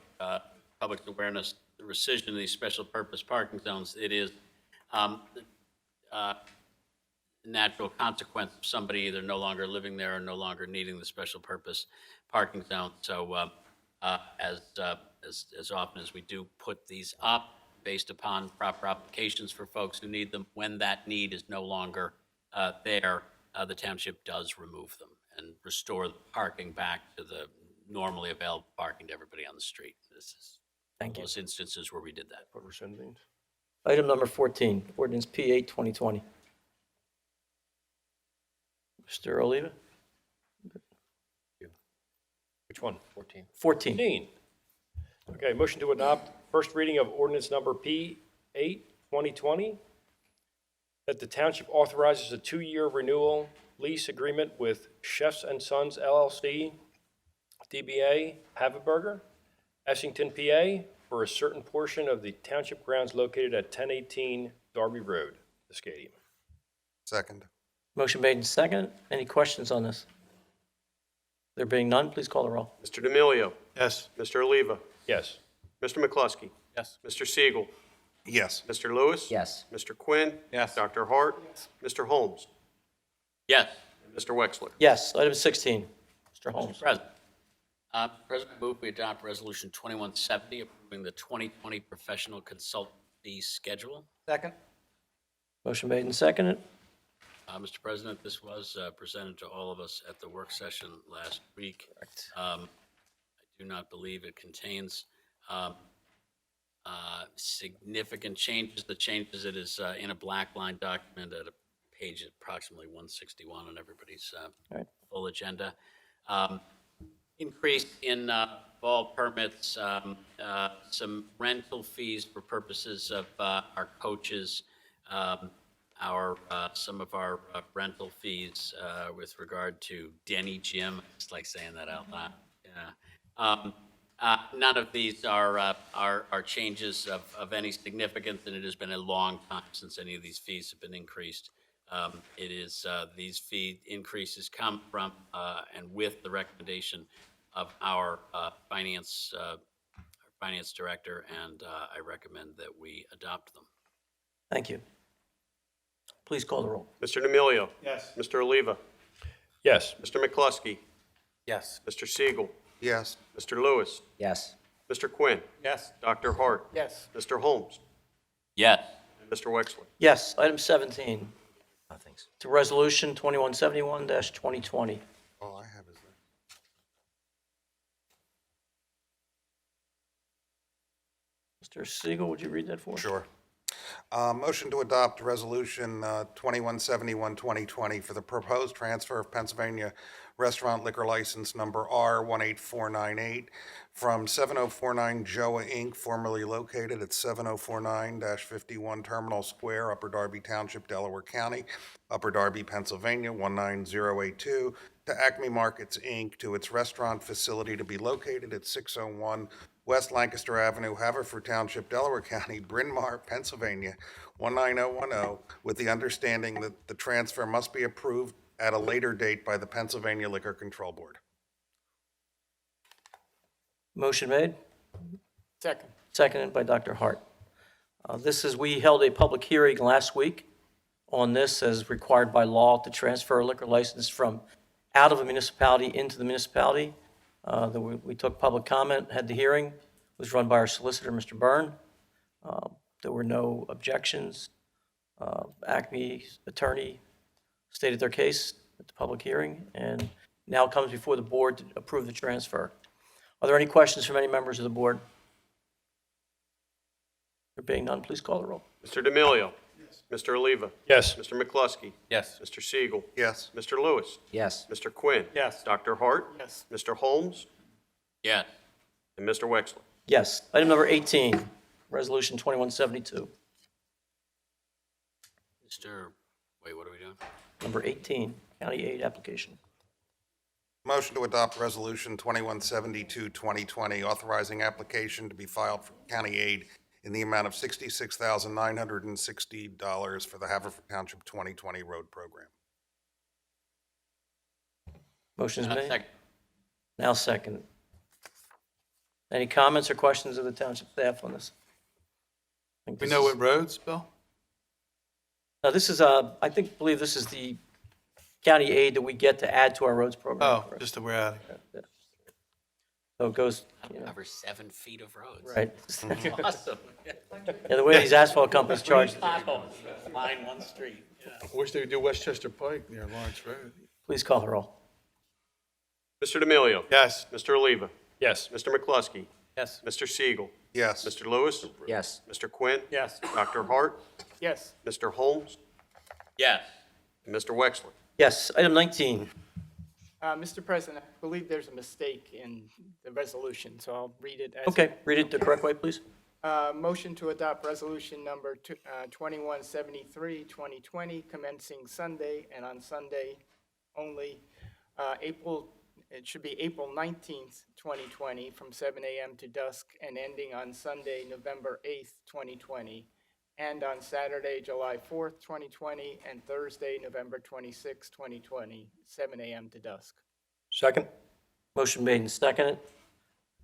awareness, the rescission of these special purpose parking zones, it is natural consequence of somebody either no longer living there or no longer needing the special purpose parking zone. So as often as we do put these up based upon proper applications for folks who need them, when that need is no longer there, the township does remove them and restore the parking back to the normally available parking to everybody on the street. This is one of those instances where we did that. What rescind means? Item number 14, ordinance P8, 2020. Mr. Oliva? Which one? 14. 14. 14. Okay, motion to adopt first reading of ordinance number P8, 2020, that the township authorizes a 2-year renewal lease agreement with Chefs and Sons LLC, DBA Haverford, Essington, PA, for a certain portion of the township grounds located at 1018 Darby Road, the stadium. Second. Motion made and seconded. Any questions on this? There being none, please call the roll. Mr. D'Amelio. Yes. Mr. Oliva. Yes. Mr. McCluskey. Yes. Mr. Siegel. Yes. Mr. Lewis. Yes. Mr. Quinn. Yes. Dr. Hart. Mr. Holmes. Yes. Mr. Wexler. Yes. Item 16. Mr. Holmes. Mr. President. President, I move we adopt Resolution 2170, approving the 2020 professional consultant fee schedule. Second. Motion made and seconded. Mr. President, this was presented to all of us at the work session last week. Correct. I do not believe it contains significant changes. The changes, it is in a black line document at a page approximately 161 on everybody's Right. full agenda. Increase in ball permits, some rental fees for purposes of our coaches, some of our rental fees with regard to Denny Gym. I just like saying that out loud. Yeah. None of these are changes of any significance, and it has been a long time since any of these fees have been increased. It is these fee increases come from and with the recommendation of our finance director, and I recommend that we adopt them. Thank you. Please call the roll. Mr. D'Amelio. Yes. Mr. Oliva. Yes. Mr. McCluskey. Yes. Mr. Siegel. Yes. Mr. Lewis. Yes. Mr. Quinn. Yes. Dr. Hart. Yes. Mr. Holmes. Yes. And Mr. Wexler. Yes. Item 17. Nothing. To Resolution 2171-2020. All I have is that. Mr. Siegel, would you read that for us? Sure. Motion to adopt Resolution 2171-2020 for the proposed transfer of Pennsylvania restaurant liquor license number R18498 from 7049 Joa Inc., formerly located at 7049-51 Terminal Square, Upper Darby Township, Delaware County, Upper Darby, Pennsylvania 19082, to Acme Markets Inc., to its restaurant facility to be located at 601 West Lancaster Avenue, Haverford Township, Delaware County, Bryn Mawr, Pennsylvania 19010, with the understanding that the transfer must be approved at a later date by the Pennsylvania Liquor Control Board. Motion made. Second. Seconded by Dr. Hart. We held a public hearing last week on this as required by law to transfer a liquor license from out of a municipality into the municipality. We took public comment, had the hearing, it was run by our solicitor, Mr. Byrne. There were no objections. Acme's attorney stated their case at the public hearing, and now comes before the board to approve the transfer. Are there any questions from any members of the board? There being none, please call the roll. Mr. D'Amelio. Mr. Oliva. Yes. Mr. McCluskey. Yes. Mr. Siegel. Yes. Mr. Lewis. Yes. Mr. Quinn. Yes. Dr. Hart. Yes. Mr. Holmes. Yes. And Mr. Wexler. Yes. Item number 18, Resolution 2172. Wait, what are we doing? Number 18, county aid application. Motion to adopt Resolution 2172, 2020, authorizing application to be filed for county aid in the amount of $66,960 for the Haverford Township 2020 road program. Motion is made. Second. Now second. Any comments or questions of the township staff on this? We know what roads, Bill? Now, this is, believe this is the county aid that we get to add to our roads program. Oh, correct? just that we're out of here. So it goes, you know, Cover 7 feet of roads. right. Awesome. Yeah, the way these asphalt companies charge. Line one street. I wish they would do Westchester Pike near Lawrence Road. Please call the roll. Mr. D'Amelio. Yes. Mr. Oliva. Yes. Mr. McCluskey. Yes. Mr. Siegel. Yes. Mr. Lewis. Yes. Mr. Quinn. Yes. Dr. Hart. Yes. Mr. Holmes. Yes. And Mr. Wexler. Yes, item 19. Mr. President, I believe there's a mistake in the resolution, so I'll read it as. Okay, read it the correct way, please. Motion to adopt resolution number 2173, 2020, commencing Sunday and on Sunday only, it should be April 19th, 2020, from 7 a.m. to dusk and ending on Sunday, November 8th, 2020, and on Saturday, July 4th, 2020, and Thursday, November 26th, 2020, 7 a.m. to dusk. Second? Motion made and seconded.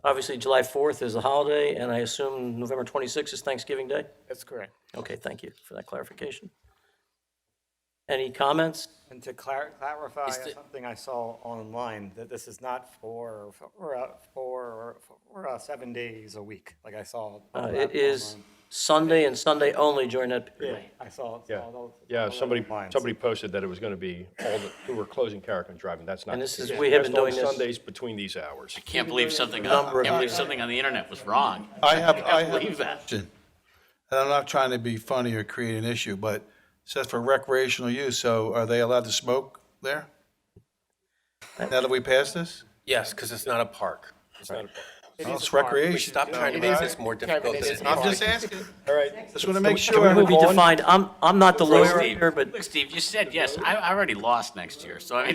Obviously, July 4th is a holiday, and I assume November 26th is Thanksgiving Day? That's correct. Okay, thank you for that clarification. Any comments? And to clarify Is the- something I saw online, that this is not for 7 days a week, like I saw. It is Sunday and Sunday only during that Yeah, period. I saw. Yeah. those- Yeah, those somebody lines. posted that it was going to be who were closing character and driving. That's not. And the this is- case. we have been Just on doing this- Sundays between these hours. I can't believe something Number of on years. the internet was wrong. I have believe that. question. And I'm not trying to be funny or create an issue, but it says for recreational use, so are they allowed to smoke there? Now that we passed this? Yes, because it's not a park. It's not a park. Oh, it's recreation. Stop trying to make this more difficult than it is. I'm just asking. All right. Just want to make Can sure. we be defined? I'm not the lawyer Steve, here, but look, Steve, you said yes. I already lost next year, so I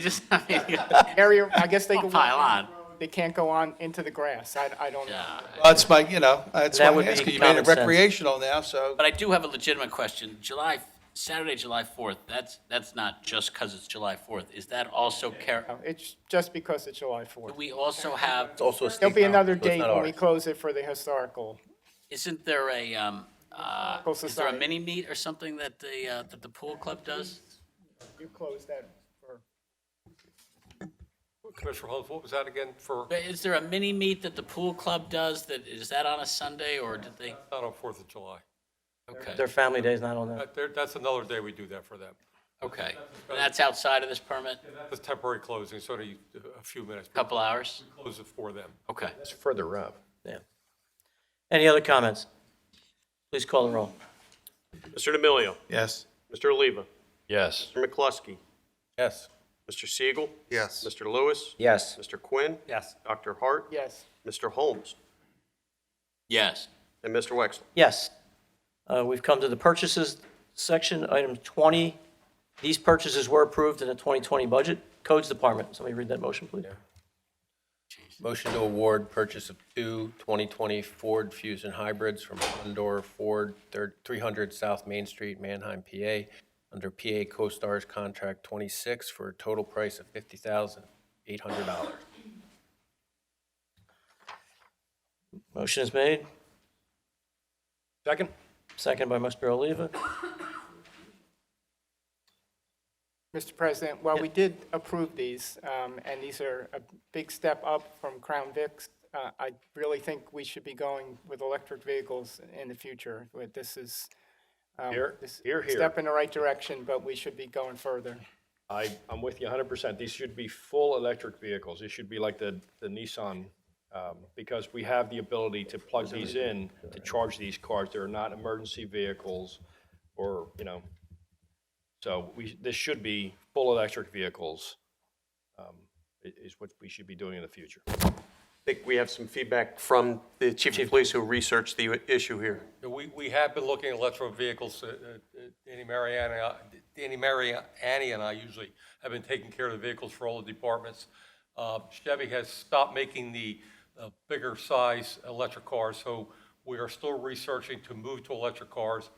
mean, Area, I guess they don't can. pile on. They can't go on into the grass. I don't know. That's my, that's That why would I'm be asking. You made common it sense. recreational now, so. But I do have a legitimate question. Saturday, July 4th, that's not just because it's July 4th. Is that also No, it's just because it's July 4th. do we also have, It's also a state There'll be holiday, another so it's date not when we ours. close it for the historical. isn't there a, is there a Society. mini meet or something that the pool club does? You close that for. Commissioner Holmes, what was that again for? Is there a mini meet that the pool club does is that on a Sunday or did they? Not on 4th of July. Okay, their family day is not on that. That's another day we do that for them. okay. And that's outside of this permit? That's temporary closing, so a few minutes. Couple hours? Close it for them. Okay. It's further up. Yeah. Any other comments? Please call the roll. Mr. D'Amelio. Yes. Mr. Oliva. Yes. Mr. McCluskey. Yes. Mr. Siegel. Yes. Mr. Lewis. Yes. Mr. Quinn. Yes. Dr. Hart. Yes. Mr. Holmes. Yes. And Mr. Wexler. Yes. We've come to the purchases section, item 20. These purchases were approved in the 2020 budget. Codes Department, somebody read that motion, please. Motion to award purchase of 2 2020 Ford Fusion hybrids from Condor Ford, 300 South Main Street, Manheim, PA, under PA CoStar's Contract 26 for a total price of $50,800. Motion is made. Second? Second by Mr. Oliva. Mr. President, while we did approve these, and these are a big step up from Crown Vics, I really think we should be going with electric vehicles in the future. This is this Here, here. step in the right direction, but we should be going further. I'm with you 100%. These should be full electric vehicles. These should be like the Nissan, because we have the ability to plug these in to charge these cars. They're not emergency vehicles or, so this should be full electric vehicles, is what we should be doing in the future. I think we have some feedback from the chief of police who researched the issue here. We have been looking at electric vehicles. Danny Mariani and I usually have been taking care of the vehicles for all the departments. Chevy has stopped making the bigger size electric cars, so we are still researching to move to electric cars.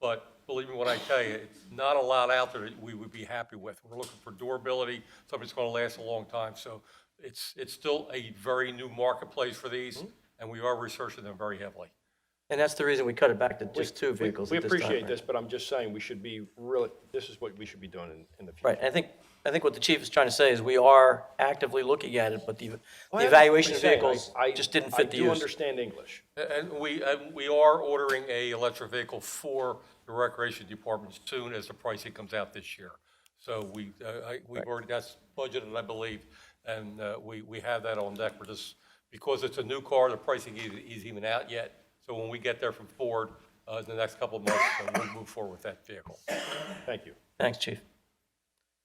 But believe me when I tell you, it's not a lot out there that we would be happy with. We're looking for durability, something that's going to last a long time. So it's still a very new marketplace for these, and we are researching them very heavily. And that's the reason we cut it back to just 2 vehicles We at this time, appreciate right? this, but I'm just saying we should be this is what we should be doing in the future. Right, I think what the chief is trying to say is we are actively looking at it, but the evaluation of vehicles just didn't fit the use. I do understand English. And we are ordering a electric vehicle for the recreation department as soon as the pricing comes out this year. So we've already, that's budgeted, I believe, and we have that on deck for this, because it's a new car, the pricing isn't even out yet. So when we get there from Ford, in the next couple of months, we'll move forward with that vehicle. Thank you. Thanks, chief.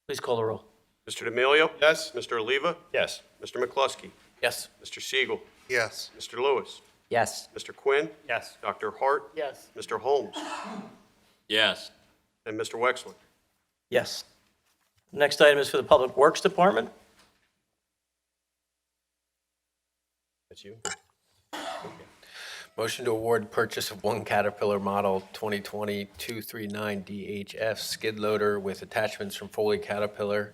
Please call the roll. Mr. D'Amelio? Yes. Mr. Oliva? Yes. Mr. McCluskey? Yes. Mr. Siegel? Yes. Mr. Lewis? Yes. Mr. Quinn? Yes. Dr. Hart? Yes. Mr. Holmes? Yes. And Mr. Wexler? Yes. Next item is for the Public Works Department. That's you. Motion to award purchase of one Caterpillar Model 2020 239 DHF skid loader with attachments from Foley Caterpillar,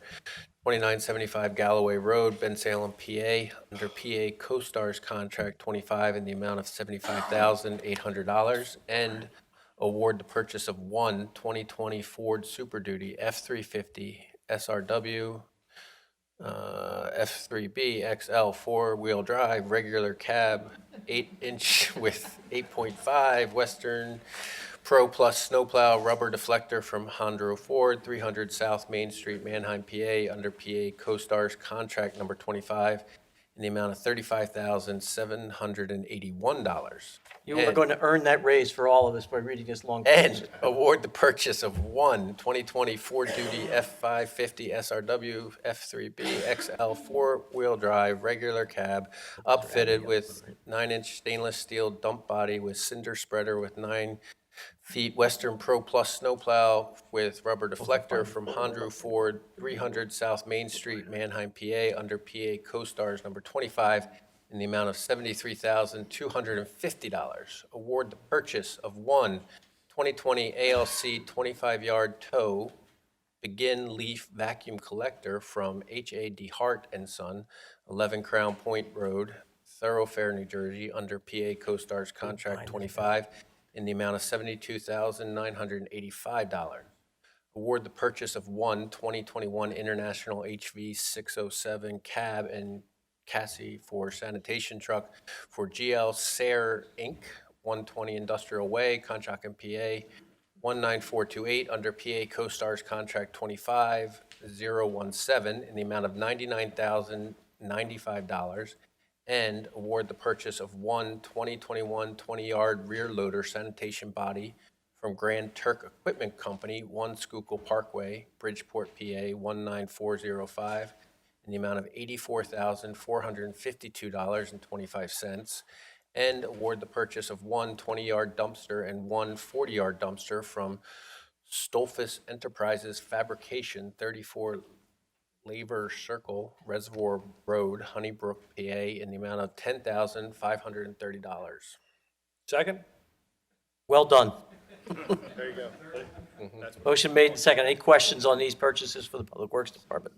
2975 Galloway Road, Bensalem, PA, under PA CoStarz Contract 25 in the amount of $75,800, and award the purchase of one 2020 Ford Super Duty F350 SRW F3B XL four-wheel drive, regular cab, 8-inch with 8.5 Western Pro Plus snowplow rubber deflector from Hondro Ford, 300 South Main Street, Manheim, PA, under PA CoStarz Contract number 25 in the amount of $35,781. You are going to earn that raise for all of us by reading this long. And award the purchase of one 2020 Ford Duty F550 SRW F3B XL four-wheel drive regular cab, upfitted with 9-inch stainless steel dump body with cinder spreader with 9 feet Western Pro Plus snowplow with rubber deflector from Hondro Ford, 300 South Main Street, Manheim, PA, under PA CoStarz number 25 in the amount of $73,250. Award the purchase of one 2020 ALC 25-yard tow Begin Leaf Vacuum Collector from H.A.D. Hart and Son, 11 Crown Point Road, Thoroughfare, New Jersey, under PA CoStarz Contract 25 in the amount of $72,985. Award the purchase of one 2021 International HV 607 cab and chassis for sanitation truck for GL Sayre Inc., 120 Industrial Way, Conshohocken, PA, 19428 under PA CoStarz Contract 25017 in the amount of $99,095, and award the purchase of one 2021 20-yard rear loader sanitation body from Grand Turk Equipment Company, 1 Schuylkill Parkway, Bridgeport, PA 19405 in the amount of $84,452.25, and award the purchase of one 20-yard dumpster and one 40-yard dumpster from Stolfus Enterprises Fabrication, 34 Labor Circle, Reservoir Road, Honeybrook, PA, in the amount of $10,530. Second? Well done. There you go. Motion made and second. Any questions on these purchases for the Public Works Department?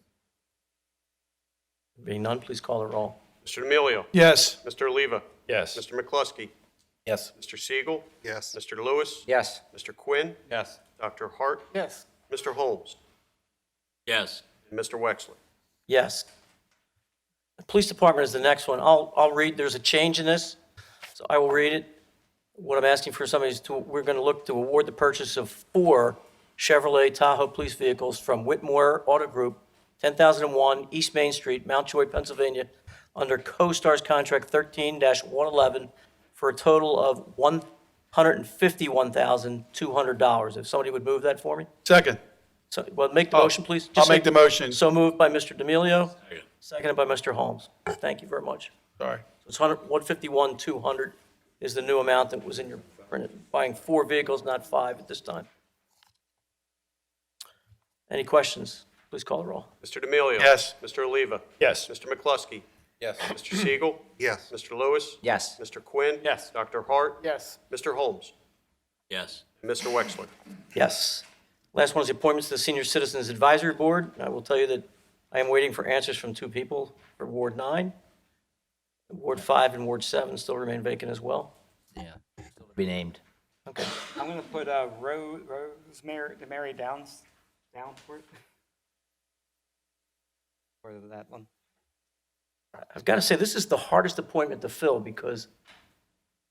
Being none, please call the roll. Mr. D'Amelio? Yes. Mr. Oliva? Yes. Mr. McCluskey? Yes. Mr. Siegel? Yes. Mr. Lewis? Yes. Mr. Quinn? Yes. Dr. Hart? Yes. Mr. Holmes? Yes. And Mr. Wexler. Yes. The police department is the next one. I'll read, there's a change in this, so I will read it. What I'm asking for somebody is we're going to look to award the purchase of 4 Chevrolet Tahoe police vehicles from Whitmore Auto Group, 10,001 East Main Street, Mount Joy, Pennsylvania, under CoStar's contract 13-111 for a total of $151,200. If somebody would move that for me? Second. So, well, make the motion, please. I'll Just make say- the motion. So moved by Mr. D'Amelio. Seconded by Mr. Holmes. Thank you very much. Sorry. So it's 151,200 is the new amount that was in your printed. Buying 4 vehicles, not 5 at this time. Any questions? Please call the roll. Mr. D'Amelio. Yes. Mr. Oliva. Yes. Mr. McCluskey. Yes. Mr. Siegel. Yes. Mr. Lewis. Yes. Mr. Quinn. Yes. Dr. Hart. Yes. Mr. Holmes. Yes. And Mr. Wexler. Yes. Last one is the appointments to the Senior Citizens Advisory Board. I will tell you that I am waiting for answers from 2 people for Ward 9. Ward 5 and Ward 7 still remain vacant as well. Yeah. Still to be named. Okay. I'm gonna put Rosemary Downs down for it. For that one. I've got to say, this is the hardest appointment to fill because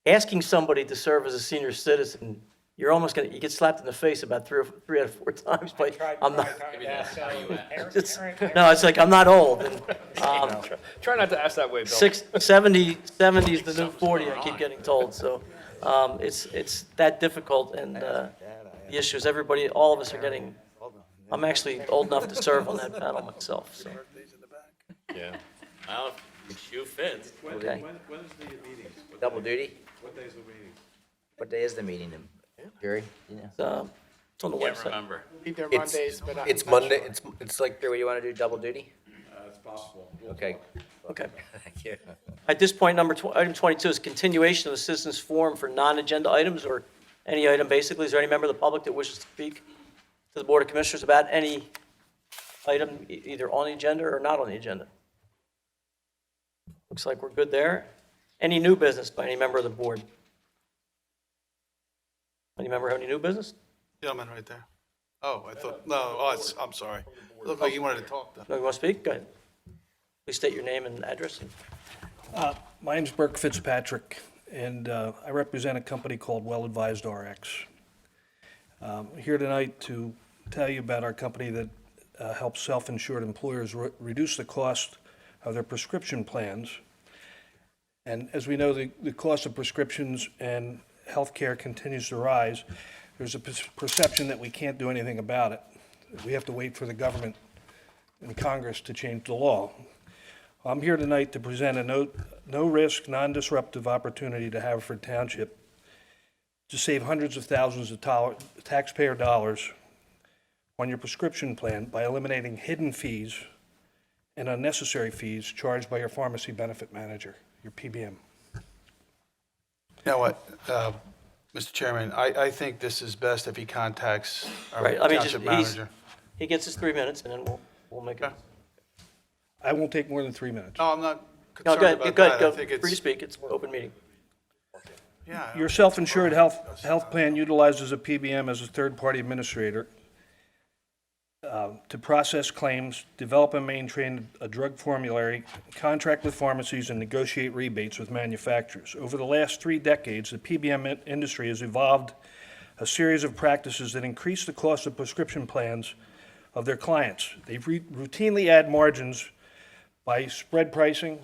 asking somebody to serve as a senior citizen, you're almost going to, you get slapped in the face about 3 out of 4 times, but I'm not. No, it's like, I'm not old. And, Try not to ask that way, Bill. 70 is the new 40, I keep getting told, so it's that difficult, and the issue is everybody, all of us are getting, I'm actually old enough to serve on that panel myself, so. Yeah. Well, if shoe fits. Okay. When is the meeting? Double duty? What day is the meeting? What day is the meeting, Jerry? You know? It's on the Can't website. remember. Either It's- Mondays, but I'm It's not Monday, sure. it's like, Jerry, you want to do double duty? It's possible. Okay. Okay. Thank you. At this point, item 22 is continuation of the citizens forum for non-agenda items or any item, basically. Is there any member of the public that wishes to speak to the Board of Commissioners about any item, either on the agenda or not on the agenda? Looks like we're good there. Any new business by any member of the board? Any member have any new business? Gentleman right there. Oh, I thought, no, I'm sorry. It looked like you wanted to talk, though. No, you want to speak? Go ahead. Please state your name and address. My name's Burke Fitzpatrick, and I represent a company called Well Advised RX. Here tonight to tell you about our company that helps self-insured employers reduce the cost of their prescription plans. And as we know, the cost of prescriptions and healthcare continues to rise. There's a perception that we can't do anything about it. We have to wait for the government and Congress to change the law. I'm here tonight to present a no-risk, non-disruptive opportunity to Haverford Township to save hundreds of thousands of taxpayer dollars on your prescription plan by eliminating hidden fees and unnecessary fees charged by your pharmacy benefit manager, your PBM. You know what, Mr. Chairman, I think this is best if he contacts our Right, I mean, township manager. he gets his 3 minutes, and then we'll make it. I won't take more than 3 minutes. No, I'm not No, concerned go ahead, about go that. ahead, I go, think free to it's, speak, it's an open meeting. yeah. Your self-insured health plan utilizes a PBM as a third-party administrator to process claims, develop and maintain a drug formulary, contract with pharmacies, and negotiate rebates with manufacturers. Over the last 3 decades, the PBM industry has evolved a series of practices that increase the cost of prescription plans of their clients. They routinely add margins by spread pricing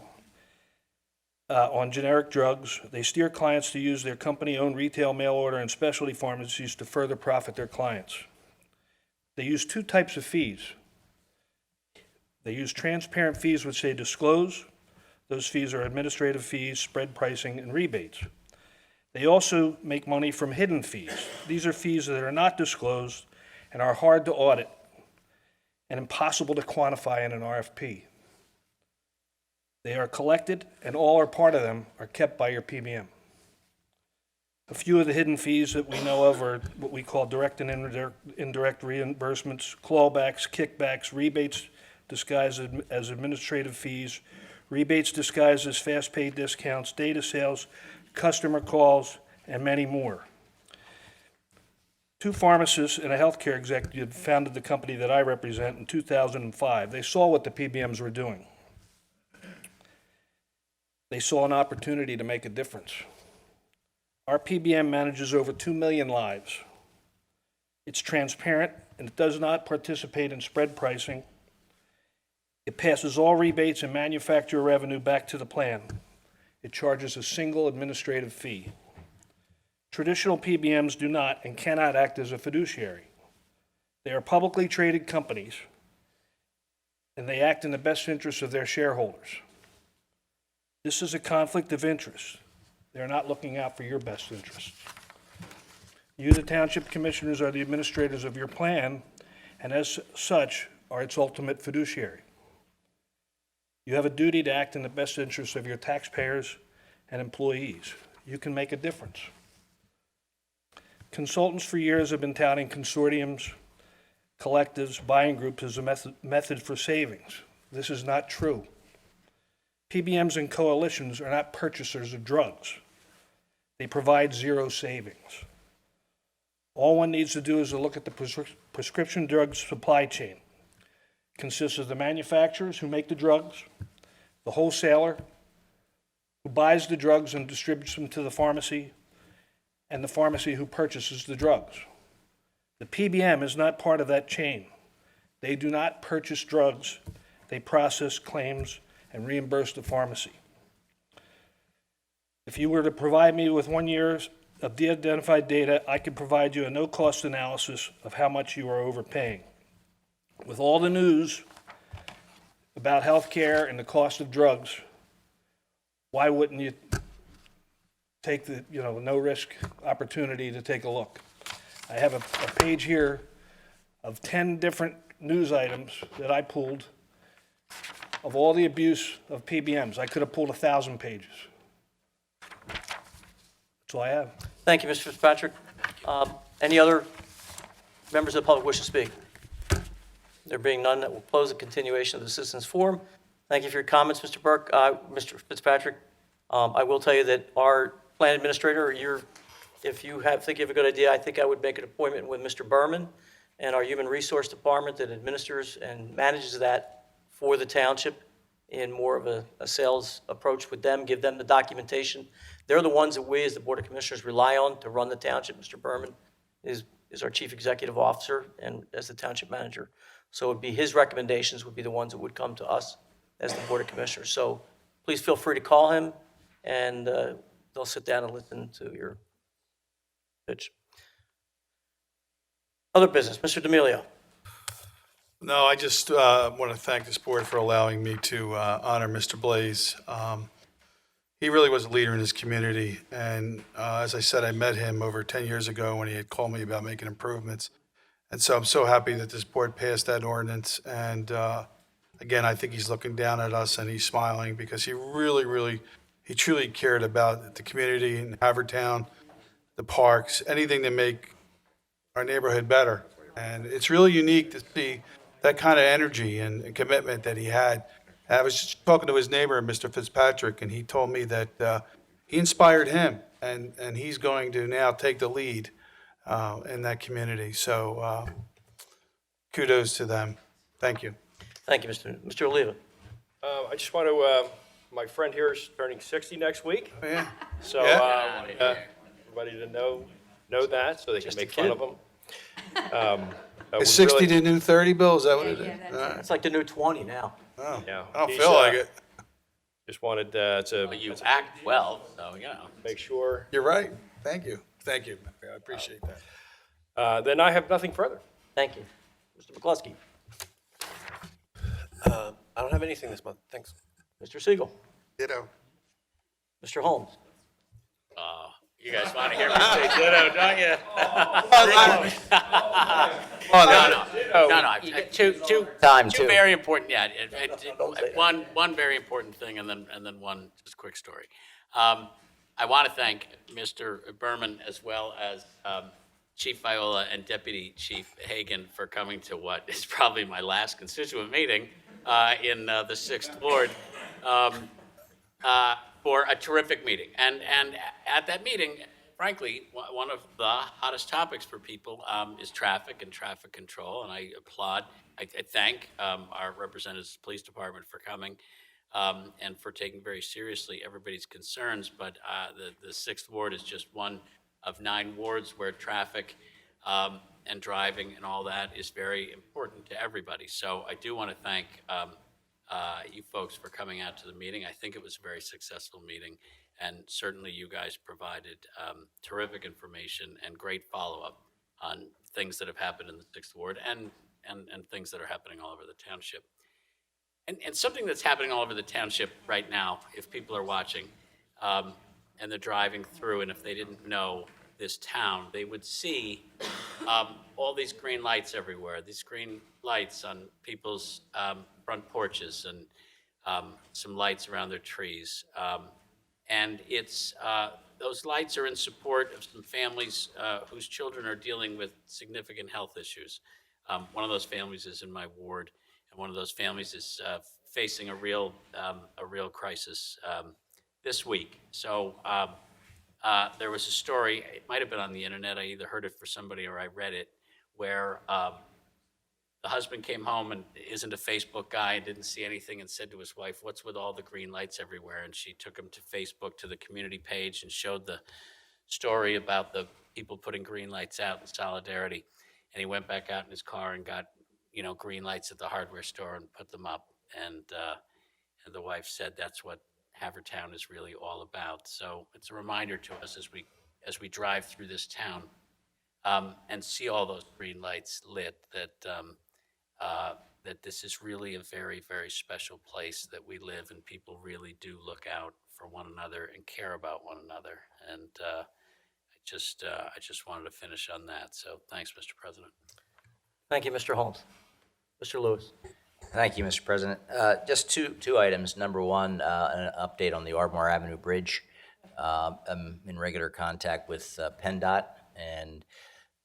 on generic drugs. They steer clients to use their company-owned retail mail order and specialty pharmacies to further profit their clients. They use 2 types of fees. They use transparent fees, which they disclose. Those fees are administrative fees, spread pricing, and rebates. They also make money from hidden fees. These are fees that are not disclosed and are hard to audit and impossible to quantify in an RFP. They are collected, and all or part of them are kept by your PBM. A few of the hidden fees that we know of are what we call direct and indirect reimbursements, clawbacks, kickbacks, rebates disguised as administrative fees, rebates disguised as fast pay discounts, data sales, customer calls, and many more. Two pharmacists and a healthcare executive founded the company that I represent in 2005. They saw what the PBMs were doing. They saw an opportunity to make a difference. Our PBM manages over 2 million lives. It's transparent and it does not participate in spread pricing. It passes all rebates and manufacturer revenue back to the plan. It charges a single administrative fee. Traditional PBMs do not and cannot act as a fiduciary. They are publicly traded companies, and they act in the best interest of their shareholders. This is a conflict of interest. They're not looking out for your best interest. You, the township commissioners, are the administrators of your plan, and as such, are its ultimate fiduciary. You have a duty to act in the best interest of your taxpayers and employees. You can make a difference. Consultants for years have been touting consortiums, collectives, buying groups as a method for savings. This is not true. PBMs and coalitions are not purchasers of drugs. They provide zero savings. All one needs to do is to look at the prescription drug supply chain. It consists of the manufacturers who make the drugs, the wholesaler who buys the drugs and distributes them to the pharmacy, and the pharmacy who purchases the drugs. The PBM is not part of that chain. They do not purchase drugs. They process claims and reimburse the pharmacy. If you were to provide me with 1 year of de-identified data, I could provide you a no-cost analysis of how much you are overpaying. With all the news about healthcare and the cost of drugs, why wouldn't you take the no-risk opportunity to take a look? I have a page here of 10 different news items that I pulled of all the abuse of PBMs. I could have pulled 1,000 pages. That's all I have. Thank you, Mr. Fitzpatrick. Any other members of the public wish to speak? There being none, that will close the continuation of the citizens forum. Thank you for your comments, Mr. Burke. Mr. Fitzpatrick, I will tell you that our plan administrator, if you think you have a good idea, I think I would make an appointment with Mr. Berman and our Human Resource Department that administers and manages that for the township in more of a sales approach with them, give them the documentation. They're the ones that we, as the Board of Commissioners, rely on to run the township. Mr. Berman is our Chief Executive Officer and as the township manager. So it would be his recommendations would be the ones that would come to us as the Board of Commissioners. So please feel free to call him, and they'll sit down and listen to your pitch. Other business, Mr. D'Amelio. No, I just want to thank this board for allowing me to honor Mr. Blaze. He really was a leader in his community, and as I said, I met him over 10 years ago when he had called me about making improvements. And so I'm so happy that this board passed that ordinance, and again, I think he's looking down at us and he's smiling because he he truly cared about the community in Havertown, the parks, anything to make our neighborhood better. And it's really unique to see that kind of energy and commitment that he had. I was just talking to his neighbor, Mr. Fitzpatrick, and he told me that he inspired him, and he's going to now take the lead in that community. So kudos to them. Thank you. Thank you, Mr. Oliva. I just want to, my friend here is turning 60 next week. Oh, yeah. So Yeah. I want everybody to know that so they can make fun of him. Is 60 the new 30, Bill? Is that what it is? It's like the new 20 now. Oh, Yeah, I don't he's, feel like it. Just wanted But you act well, so, make sure. You're right. Thank you. Thank you. I appreciate that. Then I have nothing further. Thank you. Mr. McCluskey. I don't have anything this month, thanks. Mr. Siegel. Ditto. Mr. Holmes. You guys want to hear me say ditto, don't you? No. Two very important, one very important thing, and then one just quick story. I want to thank Mr. Berman as well as Chief Viola and Deputy Chief Hagan for coming to what is probably my last constituent meeting in the 6th Ward. For a terrific meeting. And at that meeting, frankly, one of the hottest topics for people is traffic and traffic control, and I applaud, I thank our representatives of the police department for coming and for taking very seriously everybody's concerns, but the 6th Ward is just one of 9 wards where traffic and driving and all that is very important to everybody. So I do want to thank you folks for coming out to the meeting. I think it was a very successful meeting, and certainly you guys provided terrific information and great follow-up on things that have happened in the 6th Ward and things that are happening all over the township. And something that's happening all over the township right now, if people are watching and they're driving through, and if they didn't know this town, they would see all these green lights everywhere, these green lights on people's front porches and some lights around their trees. And it's those lights are in support of some families whose children are dealing with significant health issues. One of those families is in my ward, and one of those families is facing a real crisis this week. So there was a story, it might have been on the internet, I either heard it for somebody or I read it, where the husband came home and isn't a Facebook guy and didn't see anything and said to his wife, "What's with all the green lights everywhere?" And she took him to Facebook, to the community page, and showed the story about the people putting green lights out in solidarity. And he went back out in his car and got, green lights at the hardware store and put them up. And the wife said that's what Haverford Town is really all about. So it's a reminder to us as we drive through this town and see all those green lights lit, that this is really a very, very special place that we live, and people really do look out for one another and care about one another. And I just wanted to finish on that. So thanks, Mr. President. Thank you, Mr. Holmes. Mr. Lewis. Thank you, Mr. President. Just two items. Number one, an update on the Ardmore Avenue Bridge. I'm in regular contact with PennDOT, and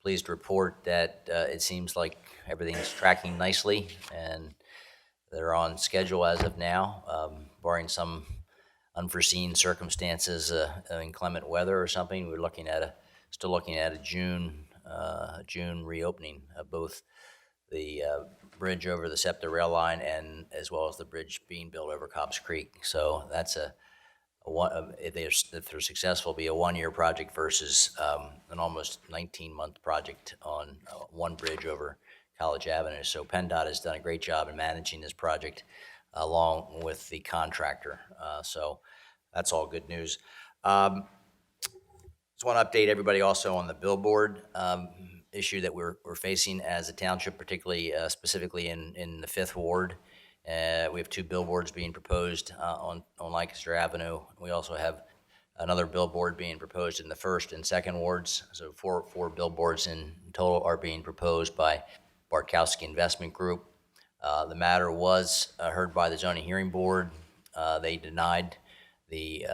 pleased to report that it seems like everything's tracking nicely, and they're on schedule as of now, barring some unforeseen circumstances, inclement weather or something. We're still looking at a June reopening of both the bridge over the SEPTA rail line and as well as the bridge being built over Cobb's Creek. So that's if they're successful, it'll be a 1-year project versus an almost 19-month project on one bridge over College Avenue. So PennDOT has done a great job in managing this project along with the contractor. So that's all good news. Just want to update everybody also on the billboard issue that we're facing as a township, particularly specifically in the 5th Ward. We have 2 billboards being proposed on Lancaster Avenue. We also have another billboard being proposed in the 1st and 2nd Wards. So four billboards in total are being proposed by Bartkowski Investment Group. The matter was heard by the Zoning Hearing Board. They denied the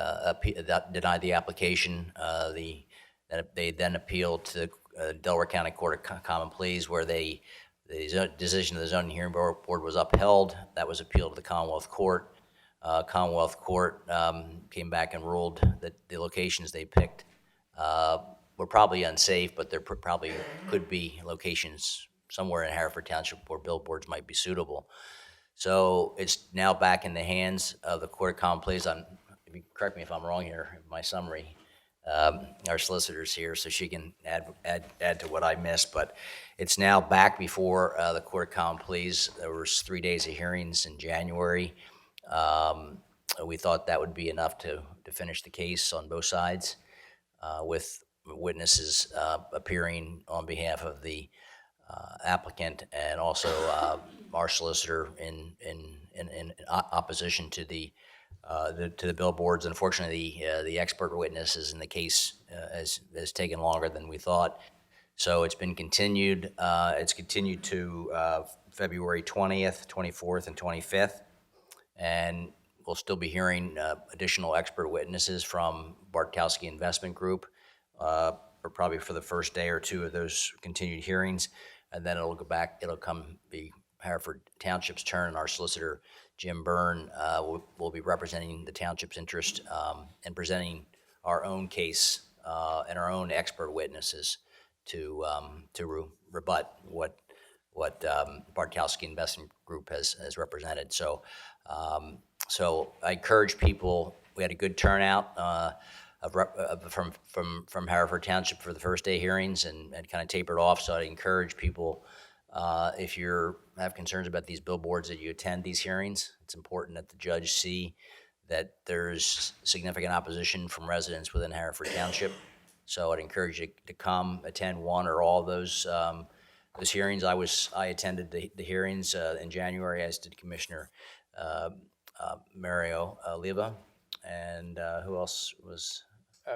application. They then appealed to Delaware County Court of Common Pleas, where the decision of the Zoning Hearing Board was upheld. That was appealed to the Commonwealth Court. Commonwealth Court came back and ruled that the locations they picked were probably unsafe, but there probably could be locations somewhere in Haverford Township where billboards might be suitable. So it's now back in the hands of the Court of Common Pleas. Correct me if I'm wrong here in my summary. Our solicitor's here, so she can add to what I missed. But it's now back before the Court of Common Pleas. There was 3 days of hearings in January. We thought that would be enough to finish the case on both sides, with witnesses appearing on behalf of the applicant and also our solicitor in opposition to the billboards. Unfortunately, the expert witnesses in the case has taken longer than we thought. So it's been continued. It's continued to February 20th, 24th, and 25th. And we'll still be hearing additional expert witnesses from Bartkowski Investment Group, or probably for the first day or two of those continued hearings. And then it'll be Haverford Township's turn, and our solicitor, Jim Byrne, will be representing the township's interest and presenting our own case and our own expert witnesses to rebut what Bartkowski Investment Group has represented. So I encourage people. We had a good turnout from Haverford Township for the first day hearings, and kind of tapered off. So I encourage people, if you have concerns about these billboards, that you attend these hearings. It's important that the judge see that there's significant opposition from residents within Haverford Township. So I'd encourage you to come, attend one or all of those hearings. I attended the hearings in January, as did Commissioner Mario Leva, and who else was?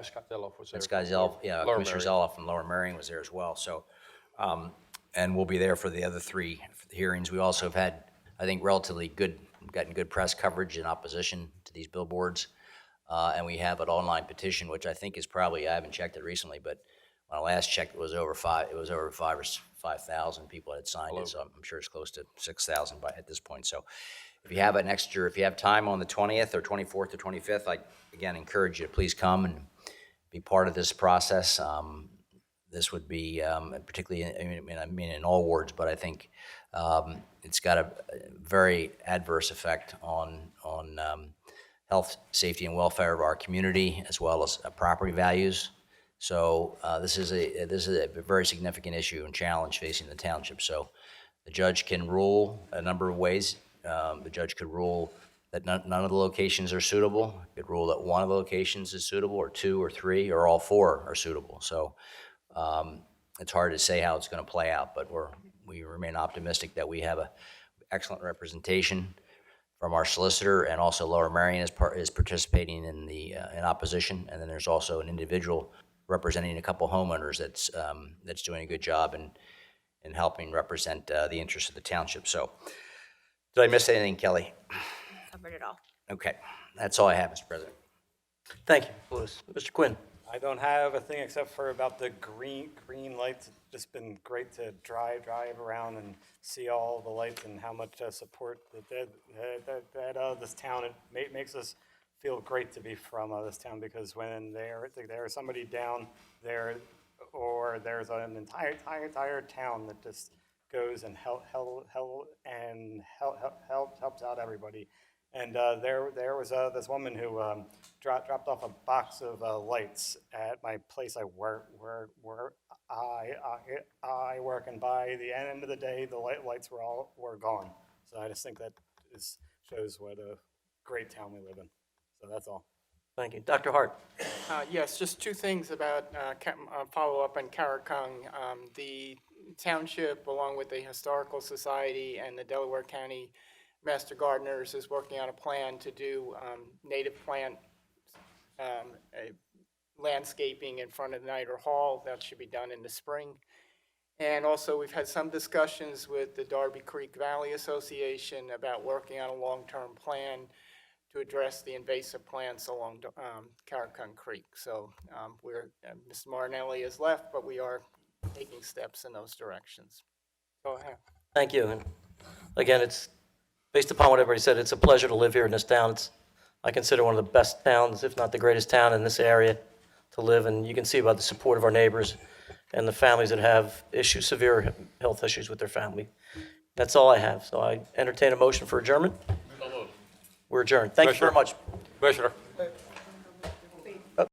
Scott Zeloff was there. Scott Zeloff, yeah, Lower Commissioner Merion. Zeloff from Lower Merion was there as well. So, and we'll be there for the other three hearings. We also have had, I think, gotten good press coverage in opposition to these billboards. And we have an online petition, which I think is probably, I haven't checked it recently, but when I last checked, it was over 5,000 people had signed it. So I'm sure it's close to 6,000 at this point. So if you have if you have time on the 20th or 24th or 25th, I again encourage you to please come and be part of this process. This would be particularly, I mean in all wards, but I think it's got a very adverse effect on health, safety, and welfare of our community, as well as property values. So this is a very significant issue and challenge facing the township. So the judge can rule a number of ways. The judge could rule that none of the locations are suitable. Could rule that one of the locations is suitable, or two, or three, or all four are suitable. So it's hard to say how it's going to play out, but we remain optimistic that we have an excellent representation from our solicitor, and also Lower Merion is participating in opposition, and then there's also an individual representing a couple homeowners that's doing a good job in helping represent the interests of the township. So, did I miss anything, Kelly? Covered it all. Okay, that's all I have, Mr. President. Thank you, Louis. Mr. Quinn? I don't have a thing except for about the green lights. It's just been great to drive around and see all the lights and how much support that this town. It makes us feel great to be from this town, because when there's somebody down there, or there's an entire town that just goes and helps out everybody. And there was this woman who dropped off a box of lights at my place I work, where I work, and by the end of the day, the lights were gone. So I just think that shows what a great town we live in. So that's all. Thank you. Dr. Hart? Yes, just two things about follow-up on Karakung. The township, along with the Historical Society and the Delaware County Master Gardeners, is working on a plan to do native plant landscaping in front of the Nider Hall. That should be done in the spring. And also, we've had some discussions with the Darby Creek Valley Association about working on a long-term plan to address the invasive plants along Karakung Creek. So Mr. Marinelli has left, but we are taking steps in those directions. Go ahead. Thank you. And again, it's based upon what everybody said, it's a pleasure to live here in this town. I consider one of the best towns, if not the greatest town in this area to live. And you can see about the support of our neighbors and the families that have severe health issues with their family. That's all I have. So I entertain a motion for adjournment. We're adjourned. Thank you very much. Commissioner.